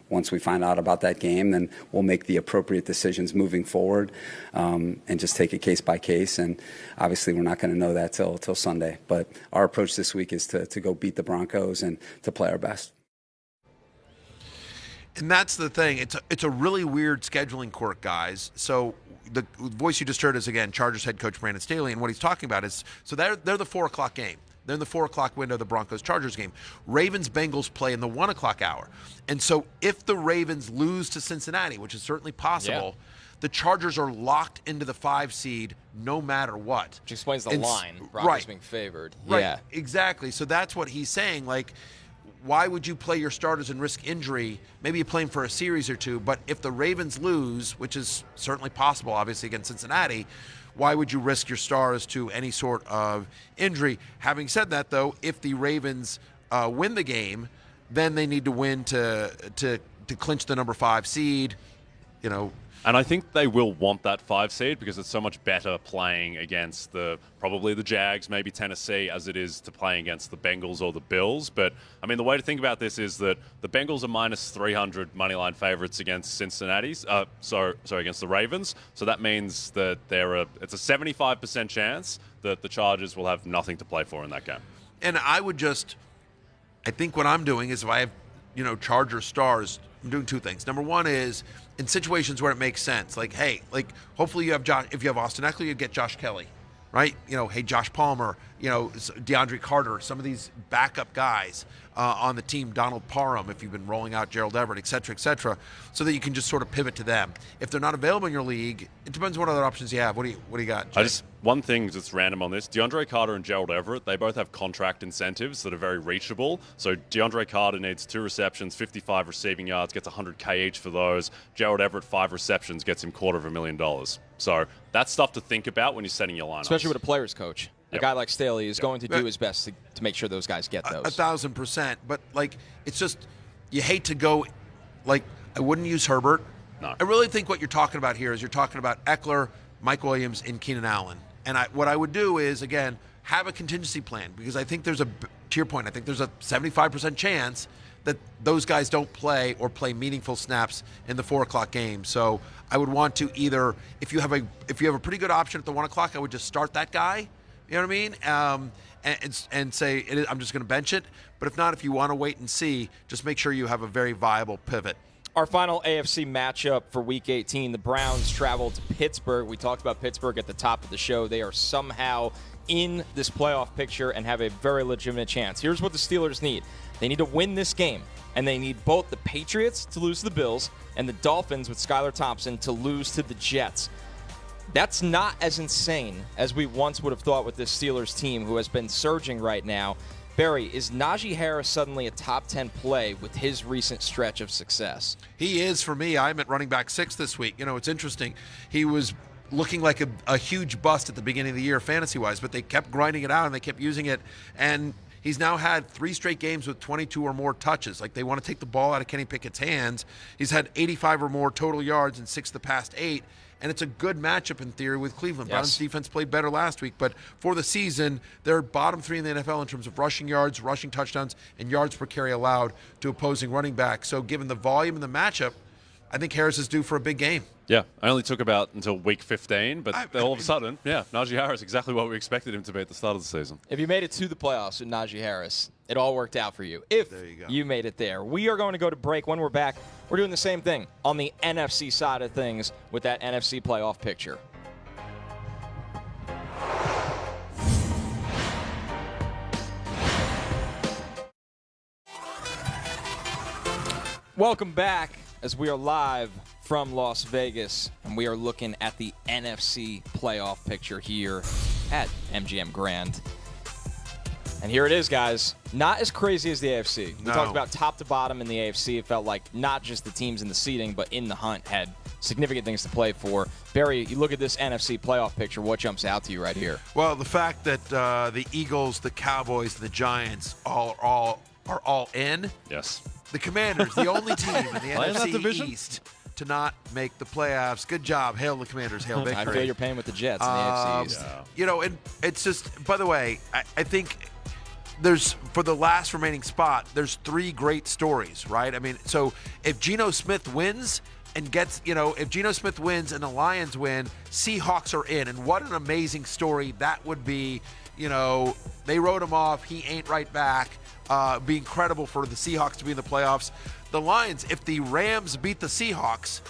Once we find out about that game, then we'll make the appropriate decisions moving forward and just take it case by case. And obviously we're not going to know that till Sunday. But our approach this week is to go beat the Broncos and to play our best. And that's the thing. It's a really weird scheduling quirk, guys. So the voice you just heard is, again, Chargers head coach Brandon Staley. And what he's talking about is, so they're the 4 o'clock game. They're in the 4 o'clock window of the Broncos-Chargers game. Ravens-Bengals play in the 1 o'clock hour. And so if the Ravens lose to Cincinnati, which is certainly possible, the Chargers are locked into the 5 seed no matter what. Which explains the line. Broncos being favored. Right, yeah. Exactly. So that's what he's saying. Like, why would you play your starters and risk injury? Maybe you play them for a series or two, but if the Ravens lose, which is certainly possible, obviously, against Cincinnati, why would you risk your stars to any sort of injury? Having said that, though, if the Ravens win the game, then they need to win to clinch the number 5 seed, And I think they will want that 5 seed because it's so much better playing against probably the Jags, maybe Tennessee, as it is to playing against the Bengals or the Bills. But, I mean, the way to think about this is that the Bengals are minus 300 moneyline favorites against Cincinnati's. Against the Ravens. So that means that it's a 75% chance that the Chargers will have nothing to play for in that game. And I think what I'm doing is if I have, Charger stars, I'm doing 2 things. Number 1 is in situations where it makes sense. Like, hey, hopefully if you have Austin Eckler, you get Josh Kelly, right? Hey, Josh Palmer, DeAndre Carter, some of these backup guys. on the team, Donald Parham, if you've been rolling out Gerald Everett, et cetera, so that you can just sort of pivot to them. If they're not available in your league, it depends what other options you have. What do you got, Jay? One thing that's random on this, DeAndre Carter and Gerald Everett, they both have contract incentives that are very reachable. So DeAndre Carter needs 2 receptions, 55 receiving yards, gets $100K each for those. Gerald Everett, 5 receptions, gets him $250,000. So that's stuff to think about when you're setting your lineups. Especially with a player's coach. A guy like Staley is going to do his best to make sure those guys get those. 1,000%. But, like, it's just, you hate to go, like, I wouldn't use Herbert. No. I really think what you're talking about here is you're talking about Eckler, Mike Williams, and Keenan Allen. And what I would do is, again, have a contingency plan, because I think there's to your point, I think there's a 75% chance that those guys don't play or play meaningful snaps in the 4 o'clock game. So I would want to either, if you have a pretty good option at the 1 o'clock, I would just start that guy. You know what I mean? And say, I'm just going to bench it. But if not, if you want to wait and see, just make sure you have a very viable pivot. Our final AFC matchup for Week 18, the Browns travel to Pittsburgh. We talked about Pittsburgh at the top of the show. They are somehow in this playoff picture and have a very legitimate chance. Here's what the Steelers need. They need to win this game, and they need both the Patriots to lose to the Bills and the Dolphins with Skylar Thompson to lose to the Jets. That's not as insane as we once would have thought with this Steelers team, who has been surging right now. Barry, is Najee Harris suddenly a top 10 play with his recent stretch of success? He is for me. I'm at running back 6 this week. You know, it's interesting. He was looking like a huge bust at the beginning of the year fantasy-wise, but they kept grinding it out and they kept using it. And he's now had 3 straight games with 22 or more touches. Like, they want to take the ball out of Kenny Pickett's hands. He's had 85 or more total yards in 6 of the past 8. And it's a good matchup in theory with Cleveland. Yes. Browns defense played better last week, but for the season, they're bottom 3 in the NFL in terms of rushing yards, rushing touchdowns, and yards per carry allowed to opposing running backs. So given the volume and the matchup, I think Harris is due for a big game. Yeah, I only took about until week 15, but all of a sudden, Najee Harris, exactly what we expected him to be at the start of the season. If you made it to the playoffs with Najee Harris, it all worked out for you. If you made it there. We are going to go to break. When we're back, we're doing the same thing on the NFC side of things with that NFC playoff picture. Welcome back as we are live from Las Vegas, and we are looking at the NFC playoff picture here at MGM Grand. And here it is, guys. Not as crazy as the AFC. We talked about top to bottom in the AFC. It felt like not just the teams in the seeding, but in the hunt had significant things to play for. Barry, you look at this NFC playoff picture. What jumps out to you right here? Well, the fact that the Eagles, the Cowboys, the Giants are all in. Yes. The Commanders, the only team in the NFC East to not make the playoffs. Good job. Hail the Commanders. Hail victory. I feel your pain with the Jets in the AFC East. Yeah. You know, and it's just, by the way, I think there's, for the last remaining spot, there's 3 great stories, right? I mean, so if Geno Smith wins and gets, if Geno Smith wins and the Lions win, Seahawks are in. And what an amazing story that would be. They wrote him off. He ain't right back. Be incredible for the Seahawks to be in the playoffs. The Lions, if the Rams beat the Seahawks,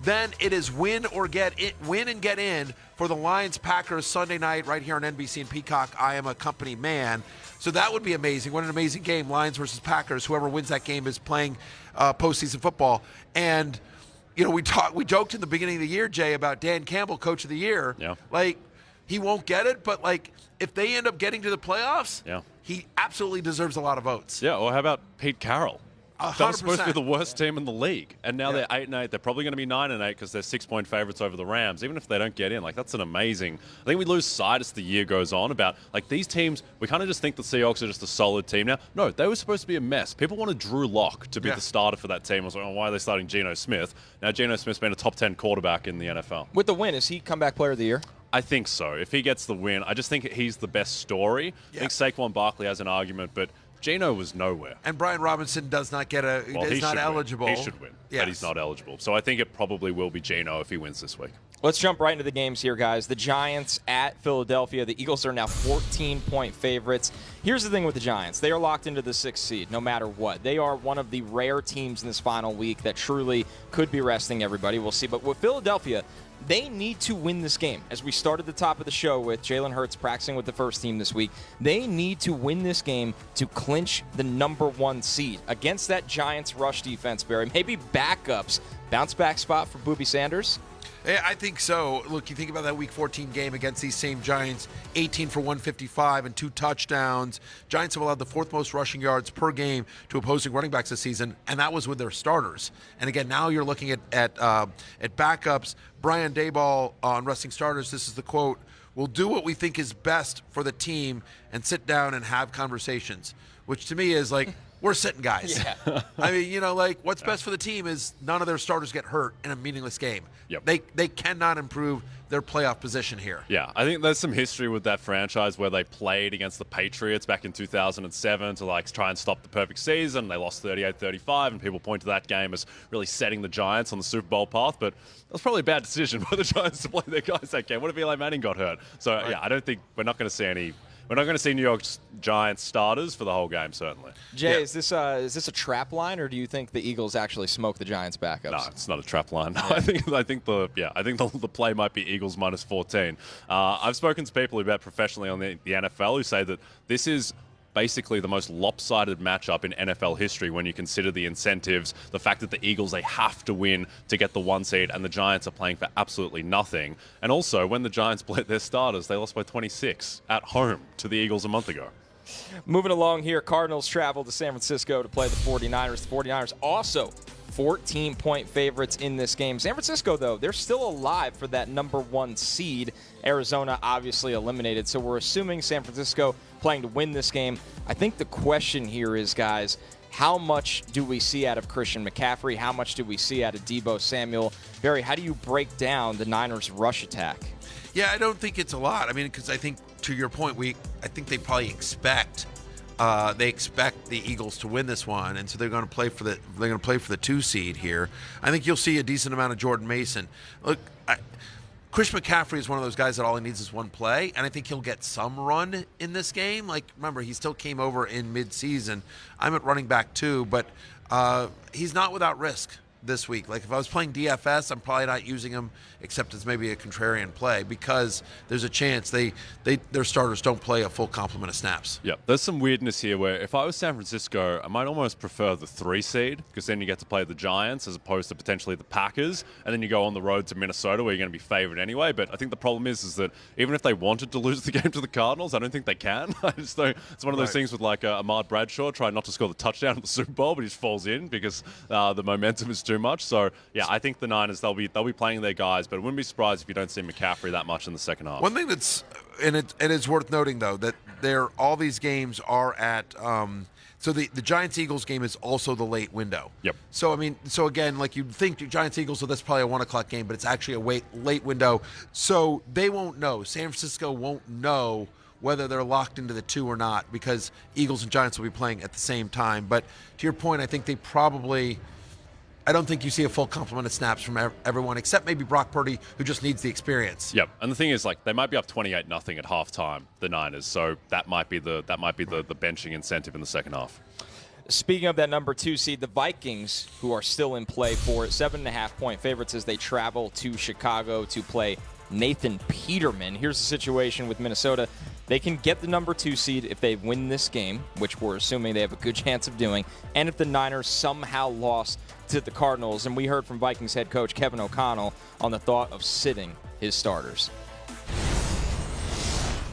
then it is win and get in for the Lions-Packers Sunday night right here on NBC and Peacock. I am a company man. So that would be amazing. What an amazing game, Lions versus Packers. Whoever wins that game is playing postseason football. And, we joked in the beginning of the year, Jay, about Dan Campbell, Coach of the Year. Yeah. Like, he won't get it, but, like, if they end up getting to the playoffs, he absolutely deserves a lot of votes. Yeah, or how about Pete Carroll? 100%. That was supposed to be the worst team in the league, and now they're 8-8. They're probably going to be 9-8 because they're 6-point favorites over the Rams. Even if they don't get in, that's an amazing. I think we lose sight as the year goes on about these teams. We kind of just think the Seahawks are just a solid team now. No, they were supposed to be a mess. People wanted Drew Lock to be the starter for that team. I was like, why are they starting Geno Smith? Now Geno Smith's been a top 10 quarterback in the NFL. With the win, is he comeback player of the year? I think so. If he gets the win, I just think he's the best story. I think Saquon Barkley has an argument, but Geno was nowhere. And Brian Robinson does not get is not eligible. He should win, but he's not eligible. So I think it probably will be Geno if he wins this week. Let's jump right into the games here, guys. The Giants at Philadelphia. The Eagles are now 14-point favorites. Here's the thing with the Giants. They are locked into the 6th seed no matter what. They are one of the rare teams in this final week that truly could be resting everybody. We'll see. But with Philadelphia, they need to win this game. As we started the top of the show with Jalen Hurts practicing with the first team this week, they need to win this game to clinch the number 1 seed against that Giants rush defense, Barry. Maybe backups. Bounce back spot for Booby Sanders? Yeah, I think so. Look, you think about that Week 14 game against these same Giants, 18 for 155 and 2 touchdowns. Giants have allowed the 4th most rushing yards per game to opposing running backs this season, and that was with their starters. And again, now you're looking at backups. Brian Daboll on resting starters. This is the quote: "We'll do what we think is best for the team and sit down and have conversations," which to me is like, we're sitting, guys. Yeah. I mean, what's best for the team is none of their starters get hurt in a meaningless game. Yep. They cannot improve their playoff position here. Yeah, I think there's some history with that franchise where they played against the Patriots back in 2007 to try and stop the perfect season. They lost 38-35, and people point to that game as really setting the Giants on the Super Bowl path. But it was probably a bad decision for the Giants to play their guys that game. What if Eli Manning got hurt? So, right. Yeah, I don't think we're not going to see any. We're not going to see New York Giants starters for the whole game, certainly. Jay, is this a trap line, or do you think the Eagles actually smoke the Giants backups? No, it's not a trap line. Yeah. I think the play might be Eagles minus 14. I've spoken to people who bet professionally on the NFL who say that this is basically the most lopsided matchup in NFL history when you consider the incentives, the fact that the Eagles, they have to win to get the 1 seed, and the Giants are playing for absolutely nothing. And also, when the Giants played their starters, they lost by 26 at home to the Eagles a month ago. Moving along here, Cardinals travel to San Francisco to play the 49ers. The 49ers also 14-point favorites in this game. San Francisco, though, they're still alive for that number 1 seed. Arizona obviously eliminated, so we're assuming San Francisco playing to win this game. I think the question here is, guys, how much do we see out of Christian McCaffrey? How much do we see out of Deebo Samuel? Barry, how do you break down the Niners' rush attack? Yeah, I don't think it's a lot. I mean, because I think, to your point, I think they probably expect the Eagles to win this one, and so they're going to play for the 2 seed here. I think you'll see a decent amount of Jordan Mason. Look, Chris McCaffrey is one of those guys that all he needs is one play, and I think he'll get some run in this game. Remember, he still came over in mid-season. I'm at running back too, but he's not without risk this week. If I was playing DFS, I'm probably not using him except as maybe a contrarian play, because there's a chance their starters don't play a full complement of snaps. Yeah, there's some weirdness here where if I was San Francisco, I might almost prefer the 3 seed, because then you get to play the Giants as opposed to potentially the Packers, and then you go on the road to Minnesota where you're going to be favored anyway. But I think the problem is that even if they wanted to lose the game to the Cardinals, I don't think they can. I just don't. It's one of those things with Ahmad Bradshaw trying not to score the touchdown at the Super Bowl, but he just falls in because the momentum is too much. So yeah, I think the Niners, they'll be playing their guys, but I wouldn't be surprised if you don't see McCaffrey that much in the second half. One thing that's and it's worth noting though that all these games are at so the Giants-Eagles game is also the late window. Yep. So again, you'd think Giants-Eagles, so that's probably a 1 o'clock game, but it's actually a late window. So they won't know. San Francisco won't know whether they're locked into the 2 or not, because Eagles and Giants will be playing at the same time. But to your point, I think I don't think you see a full complement of snaps from everyone, except maybe Brock Purdy, who just needs the experience. Yep, and the thing is, they might be up 28-0 at halftime, the Niners. So that might be the benching incentive in the second half. Speaking of that number 2 seed, the Vikings, who are still in play for 7.5-point favorites as they travel to Chicago to play Nathan Peterman. Here's the situation with Minnesota. They can get the number 2 seed if they win this game, which we're assuming they have a good chance of doing, and if the Niners somehow lost to the Cardinals. And we heard from Vikings head coach Kevin O'Connell on the thought of sitting his starters.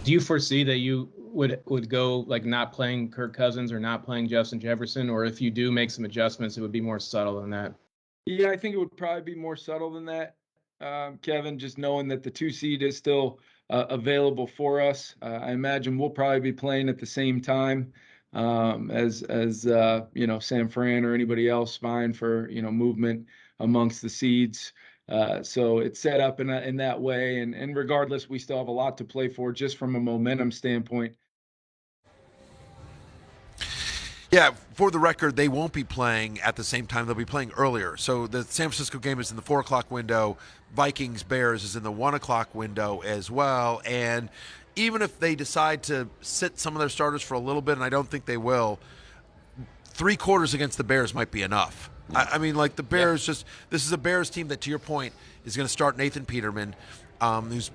Do you foresee that you would go not playing Kirk Cousins or not playing Justin Jefferson, or if you do make some adjustments, it would be more subtle than that? Yeah, I think it would probably be more subtle than that, Kevin, just knowing that the 2 seed is still available for us. I imagine we'll probably be playing at the same time as San Fran or anybody else vying for movement amongst the seeds. So it's set up in that way, and regardless, we still have a lot to play for just from a momentum standpoint. Yeah, for the record, they won't be playing at the same time. They'll be playing earlier. So the San Francisco game is in the 4 o'clock window. Vikings Bears is in the 1 o'clock window as well. And even if they decide to sit some of their starters for a little bit, and I don't think they will, 3 quarters against the Bears might be enough. I mean, like the Bears this is a Bears team that, to your point, is going to start Nathan Peterman, who's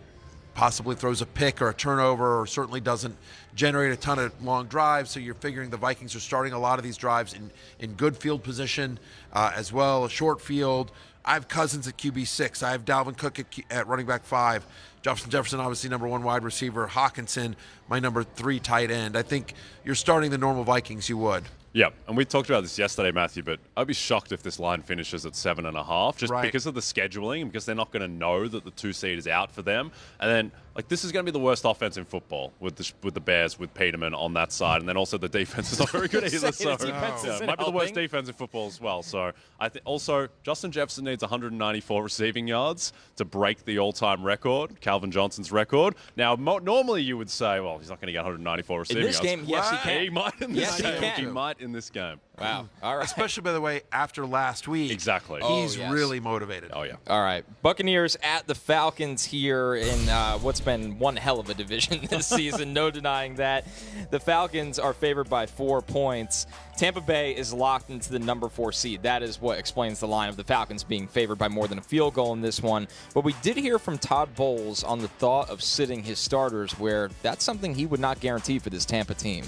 possibly throws a pick or a turnover or certainly doesn't generate a ton of long drives. So you're figuring the Vikings are starting a lot of these drives in good field position as well, a short field. I have Cousins at QB6. I have Dalvin Cook at running back 5. Justin Jefferson, obviously, number 1 wide receiver. Hawkinson, my number 3 tight end. I think you're starting the normal Vikings, you would. Yeah, and we talked about this yesterday, Matthew, but I'd be shocked if this line finishes at 7.5, just because of the scheduling, because they're not going to know that the 2 seed is out for them. And then, like, this is going to be the worst offense in football with the Bears, with Peterman on that side, and then also the defense is not very good either. So it might be the worst defense in football as well. So I think also Justin Jefferson needs 194 receiving yards to break the all-time record, Calvin Johnson's record. Now, normally you would say, well, he's not going to get 194 receiving yards. In this game, yes, he can. He might in this game. He might in this game. Wow. All right. Especially, by the way, after last week. Exactly. He's really motivated. Oh, yeah. All right. Buccaneers at the Falcons here in what's been one hell of a division this season. No denying that. The Falcons are favored by 4 points. Tampa Bay is locked into the number 4 seed. That is what explains the line of the Falcons being favored by more than a field goal in this one. But we did hear from Todd Bowles on the thought of sitting his starters, where that's something he would not guarantee for this Tampa team.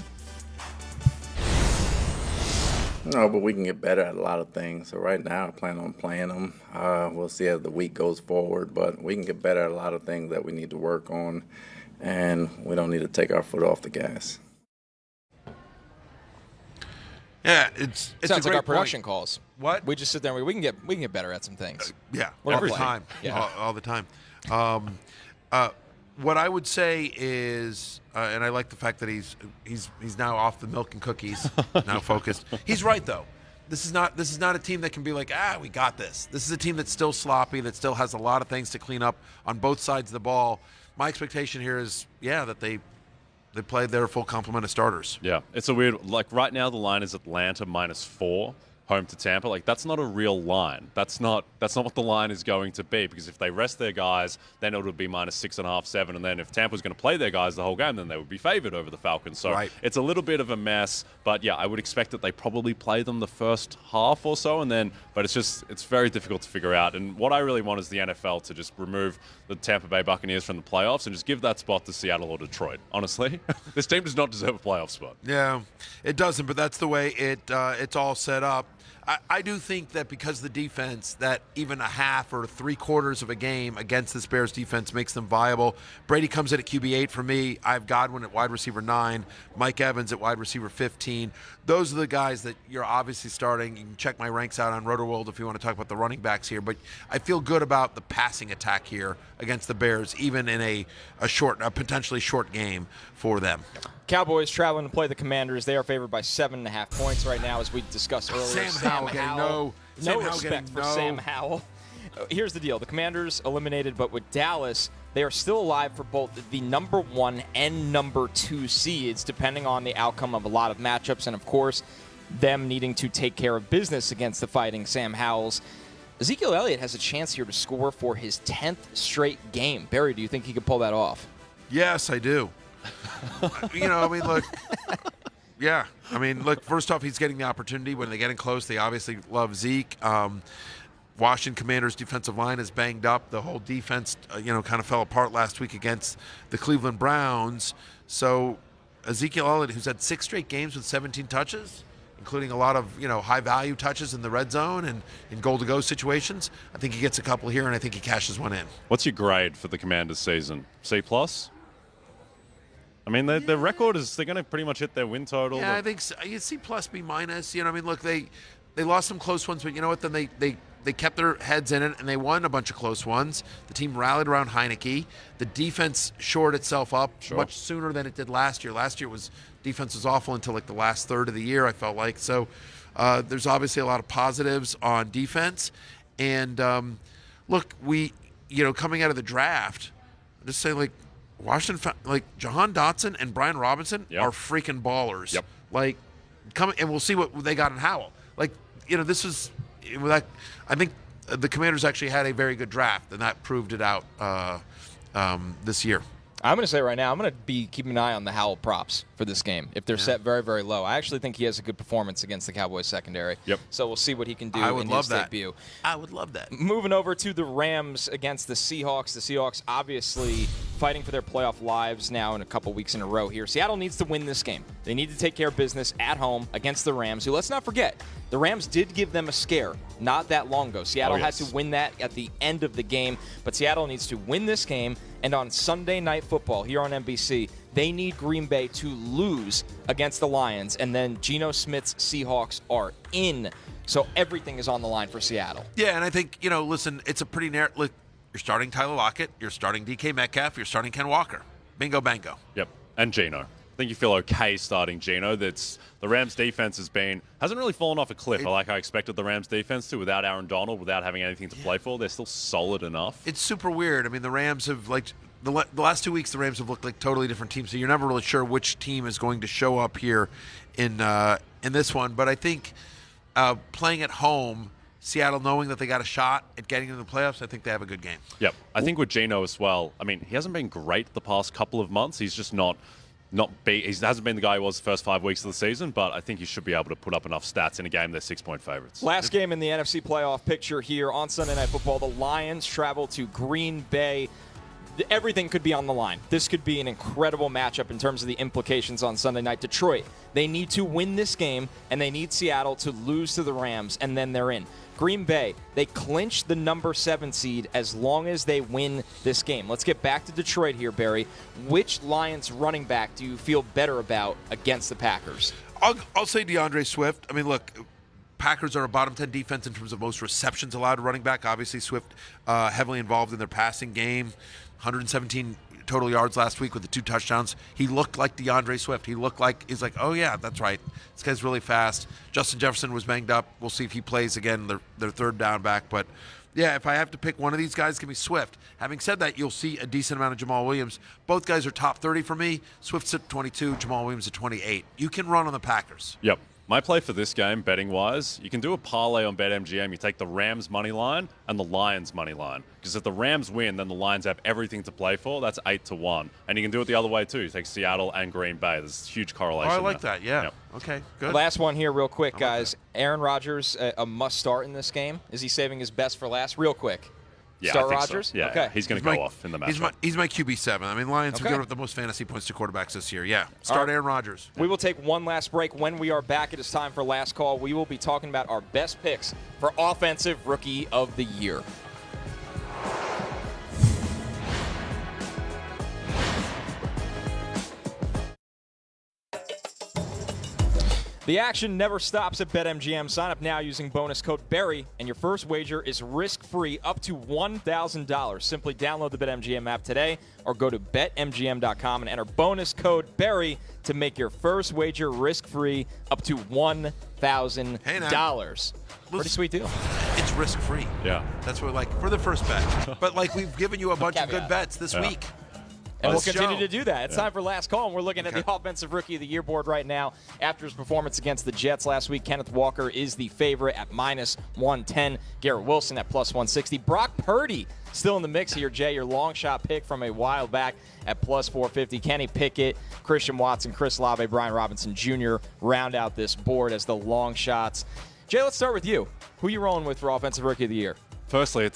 No, but we can get better at a lot of things. So right now I plan on playing them. We'll see as the week goes forward, but we can get better at a lot of things that we need to work on, and we don't need to take our foot off the gas. Yeah, it's sounds a like our great production point. calls. What? We just sit there and we can get better at some things. Yeah, We're all the playing. time. Yeah. All the time. What I would say is, and I like the fact that he's now off the milk and cookies, now focused. He's right though. This is not a team that can be like, we got this. This is a team that's still sloppy, that still has a lot of things to clean up on both sides of the ball. My expectation here is, that they played their full complement of starters. Yeah, it's a weird, like right now the line is Atlanta -4. Home to Tampa. Like, that's not a real line. That's not what the line is going to be, because if they rest their guys, then it would be -6.5, 7, and then if Tampa's going to play their guys the whole game, then they would be favored over the Falcons. So It's a little bit of a mess, but yeah, I would expect that they probably play them the first half or so, and then, but it's very difficult to figure out. And what I really want is the NFL to just remove the Tampa Bay Buccaneers from the playoffs and just give that spot to Seattle or Detroit. Honestly, this team does not deserve a playoff spot. Yeah, it doesn't, but that's the way it's all set up. I do think that because the defense, that even a half or 3/4 of a game against this Bears defense makes them viable. Brady comes in at QB8 for me. I have Godwin at wide receiver 9, Mike Evans at wide receiver 15. Those are the guys that you're obviously starting. You can check my ranks out on RotoWorld if you want to talk about the running backs here. But I feel good about the passing attack here against the Bears, even in a potentially short game for them. Cowboys traveling to play the Commanders. They are favored by 7.5 points right now, as we discussed earlier. Sam Howell. No respect for Sam Howell. Here's the deal. The Commanders eliminated, but with Dallas, they are still alive for both the number 1 and number 2 seeds, depending on the outcome of a lot of matchups, and, of course, them needing to take care of business against the Fighting Sam Howells. Ezekiel Elliott has a chance here to score for his 10th straight game. Barry, do you think he could pull that off? Yes, I do. Look. Yeah. Look, first off, he's getting the opportunity. When they're getting close, they obviously love Zeke. Washington Commanders' defensive line is banged up. The whole defense, kind of fell apart last week against the Cleveland Browns. So Ezekiel Elliott, who's had 6 straight games with 17 touches, including a lot of, high-value touches in the red zone and in goal-to-go situations, I think he gets a couple here, and I think he cashes one in. What's your grade for the Commanders season? C+? Their record is they're going to pretty much hit their win total. Yeah, I think so. You see plus, B-. Look, they lost some close ones, but you know what? Then they kept their heads in it, and they won a bunch of close ones. The team rallied around Heineke. The defense shored itself up much sooner than it did last year. Last year defense was awful until like the last third of the year, I felt like. So there's obviously a lot of positives on defense. And look, coming out of the draft, I'm just saying, Washington, Jahan Dotson and Brian Robinson are freaking ballers. Yep. and we'll see what they got in Howell. Like, this is, I think the Commanders actually had a very good draft, and that proved it out this year. I'm going to say right now, I'm going to be keeping an eye on the Howell props for this game if they're set very, very low. I actually think he has a good performance against the Cowboys secondary. Yep. So we'll see what he can do in his debut. I would love that. Moving over to the Rams against the Seahawks. The Seahawks obviously fighting for their playoff lives now in a couple weeks in a row here. Seattle needs to win this game. They need to take care of business at home against the Rams, who, let's not forget, the Rams did give them a scare not that long ago. Seattle had to win that at the end of the game, but Seattle needs to win this game, and on Sunday Night Football here on NBC, they need Green Bay to lose against the Lions, and then Geno Smith's Seahawks are in. So everything is on the line for Seattle. Yeah, and I think, listen, it's a pretty narrow. Look, you're starting Tyler Lockett, you're starting DK Metcalf, you're starting Ken Walker. Bingo, bango. Yep, and Geno. I think you feel okay starting Geno. The Rams' defense hasn't really fallen off a cliff like I expected the Rams' defense to, without Aaron Donald, without having anything to play for. They're still solid enough. It's super weird. I mean, the Rams have, the last 2 weeks, the Rams have looked like totally different teams, so you're never really sure which team is going to show up here in this one. But I think playing at home, Seattle knowing that they got a shot at getting into the playoffs, I think they have a good game. Yep. I think with Geno as well, I mean, he hasn't been great the past couple of months. He's just he hasn't been the guy he was the first 5 weeks of the season, but I think he should be able to put up enough stats in a game. They're 6-point favorites. Last game in the NFC Playoff Picture here on Sunday Night Football. The Lions travel to Green Bay. Everything could be on the line. This could be an incredible matchup in terms of the implications on Sunday night. Detroit, they need to win this game, and they need Seattle to lose to the Rams, and then they're in. Green Bay, they clinch the number 7 seed as long as they win this game. Let's get back to Detroit here, Barry. Which Lions running back do you feel better about against the Packers? I'll say DeAndre Swift. I mean, look, Packers are a bottom 10 defense in terms of most receptions allowed to running back. Obviously, Swift heavily involved in their passing game. 117 total yards last week with the 2 touchdowns. He looked like DeAndre Swift. He's like, oh, yeah, that's right. This guy's really fast. Justin Jefferson was banged up. We'll see if he plays again, their third down back. But, yeah, if I have to pick one of these guys, it's going to be Swift. Having said that, you'll see a decent amount of Jamal Williams. Both guys are top 30 for me. Swift's at 22, Jamal Williams at 28. You can run on the Packers. Yep. My play for this game, betting-wise, you can do a parlay on BetMGM. You take the Rams' money line and the Lions' money line. Because if the Rams win, then the Lions have everything to play for. That's 8-1. And you can do it the other way, too. You take Seattle and Green Bay. There's huge correlation. Oh, I like there. that, yeah. Yep. Okay, good. Last one here real quick, guys. Aaron Rodgers, a must-start in this game. Is he saving his best for last? Real quick. Yeah, Start I think Rodgers? So. Yeah, okay. He's going to go off in the matchup. He's my QB7. I mean, Lions have given up the most fantasy points to quarterbacks this year. Yeah, start Aaron Rodgers. We will take one last break. When we are back, it is time for Last Call. We will be talking about our best picks for Offensive Rookie of the Year. The action never stops at BetMGM. Sign up now using bonus code BARRY, and your first wager is risk-free up to $1,000. Simply download the BetMGM app today or go to BetMGM.com and enter bonus code BARRY to make your first wager risk-free up to $1,000. Pretty sweet deal. It's risk-free. Yeah. That's what, for the first bet. But, we've given you a bunch of good bets this week. And we'll continue to do that. It's time for Last Call, and we're looking at the Offensive Rookie of the Year board right now. After his performance against the Jets last week, Kenneth Walker is the favorite at -110. Garrett Wilson at +160. Brock Purdy still in the mix here, Jay. Your long shot pick from a while back at +450. Kenny Pickett, Christian Watson, Chris Olave, Brian Robinson Jr. round out this board as the long shots. Jay, let's start with you. Who are you rolling with for Offensive Rookie of the Year? Firstly,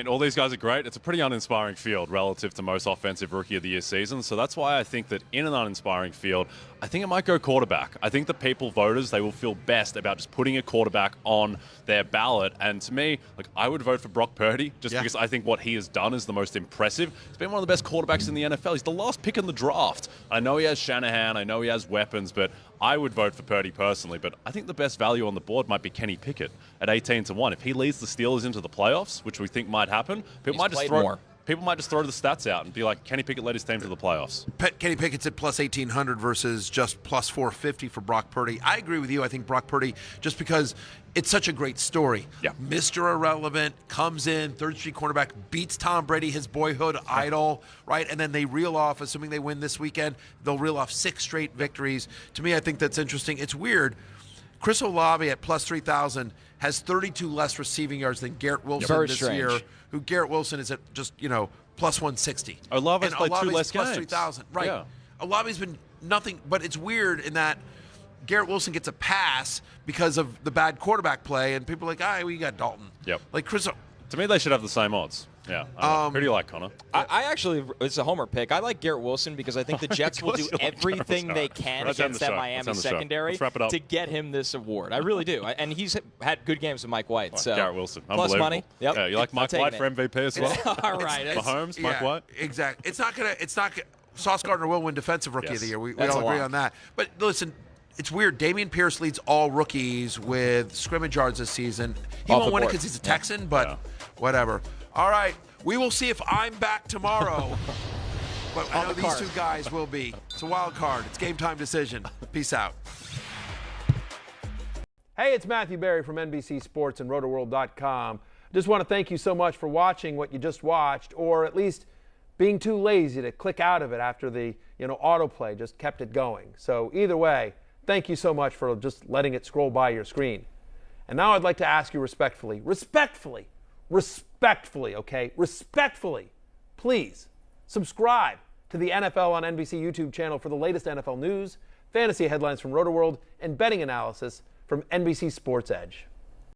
all these guys are great. It's a pretty uninspiring field relative to most Offensive Rookie of the Year seasons. So that's why I think that in an uninspiring field, I think it might go quarterback. I think the voters, they will feel best about just putting a quarterback on their ballot. And to me, I would vote for Brock Purdy just because I think what he has done is the most impressive. He's been one of the best quarterbacks in the NFL. He's the last pick in the draft. I know he has Shanahan. I know he has weapons, but I would vote for Purdy personally. But I think the best value on the board might be Kenny Pickett at 18-1. If he leads the Steelers into the playoffs, which we think might happen, people might just throw more. people might just throw the stats out and be like, Kenny Pickett led his team to the playoffs. Kenny Pickett's at plus 1,800 versus just plus 450 for Brock Purdy. I agree with you. I think Brock Purdy, just because it's such a great story. Yeah. Mr. Irrelevant, comes in, third-string cornerback, beats Tom Brady, his boyhood idol, right? And then they reel off, assuming they win this weekend, they'll reel off 6 straight victories. To me, I think that's interesting. It's weird. Chris Olave at plus 3,000 has 32 less receiving yards than Garrett Wilson this year, who Garrett Wilson is at just, plus 160. Olave's played 2 less plus games. 3,000. Right. Yeah. Olave's been nothing, but it's weird in that Garrett Wilson gets a pass because of the bad quarterback play, and people are like, we got Dalton. Yep. Like Chris. To me, they should have the same odds. Yeah. Who do you like, Connor? I actually, it's a homer pick. I like Garrett Wilson because I think the Jets will do everything they can against that Miami secondary to get him this award. I really do. And he's had good games with Mike White. So Garrett Wilson. Plus money. Yep. Yeah, you like Mike White for MVP as well? All right. Mahomes, Mike White? Exactly. It's not going to Sauce Gardner will win Defensive Rookie of the Year. We all agree on that. But listen, it's weird. Dameon Pierce leads all rookies with scrimmage yards this season. He won't win it because he's a Texan, but whatever. All right. We will see if I'm back tomorrow. But I know these two guys will be. It's a wild card. It's game time decision. Peace out. Hey, it's Matthew Berry from NBC Sports and RotoWorld.com. Just want to thank you so much for watching what you just watched, or at least being too lazy to click out of it after the autoplay just kept it going. So either way, thank you so much for just letting it scroll by your screen. And now I'd like to ask you respectfully, okay? Respectfully, please subscribe to the NFL on NBC YouTube channel for the latest NFL news, fantasy headlines from RotoWorld, and betting analysis from NBC Sports Edge.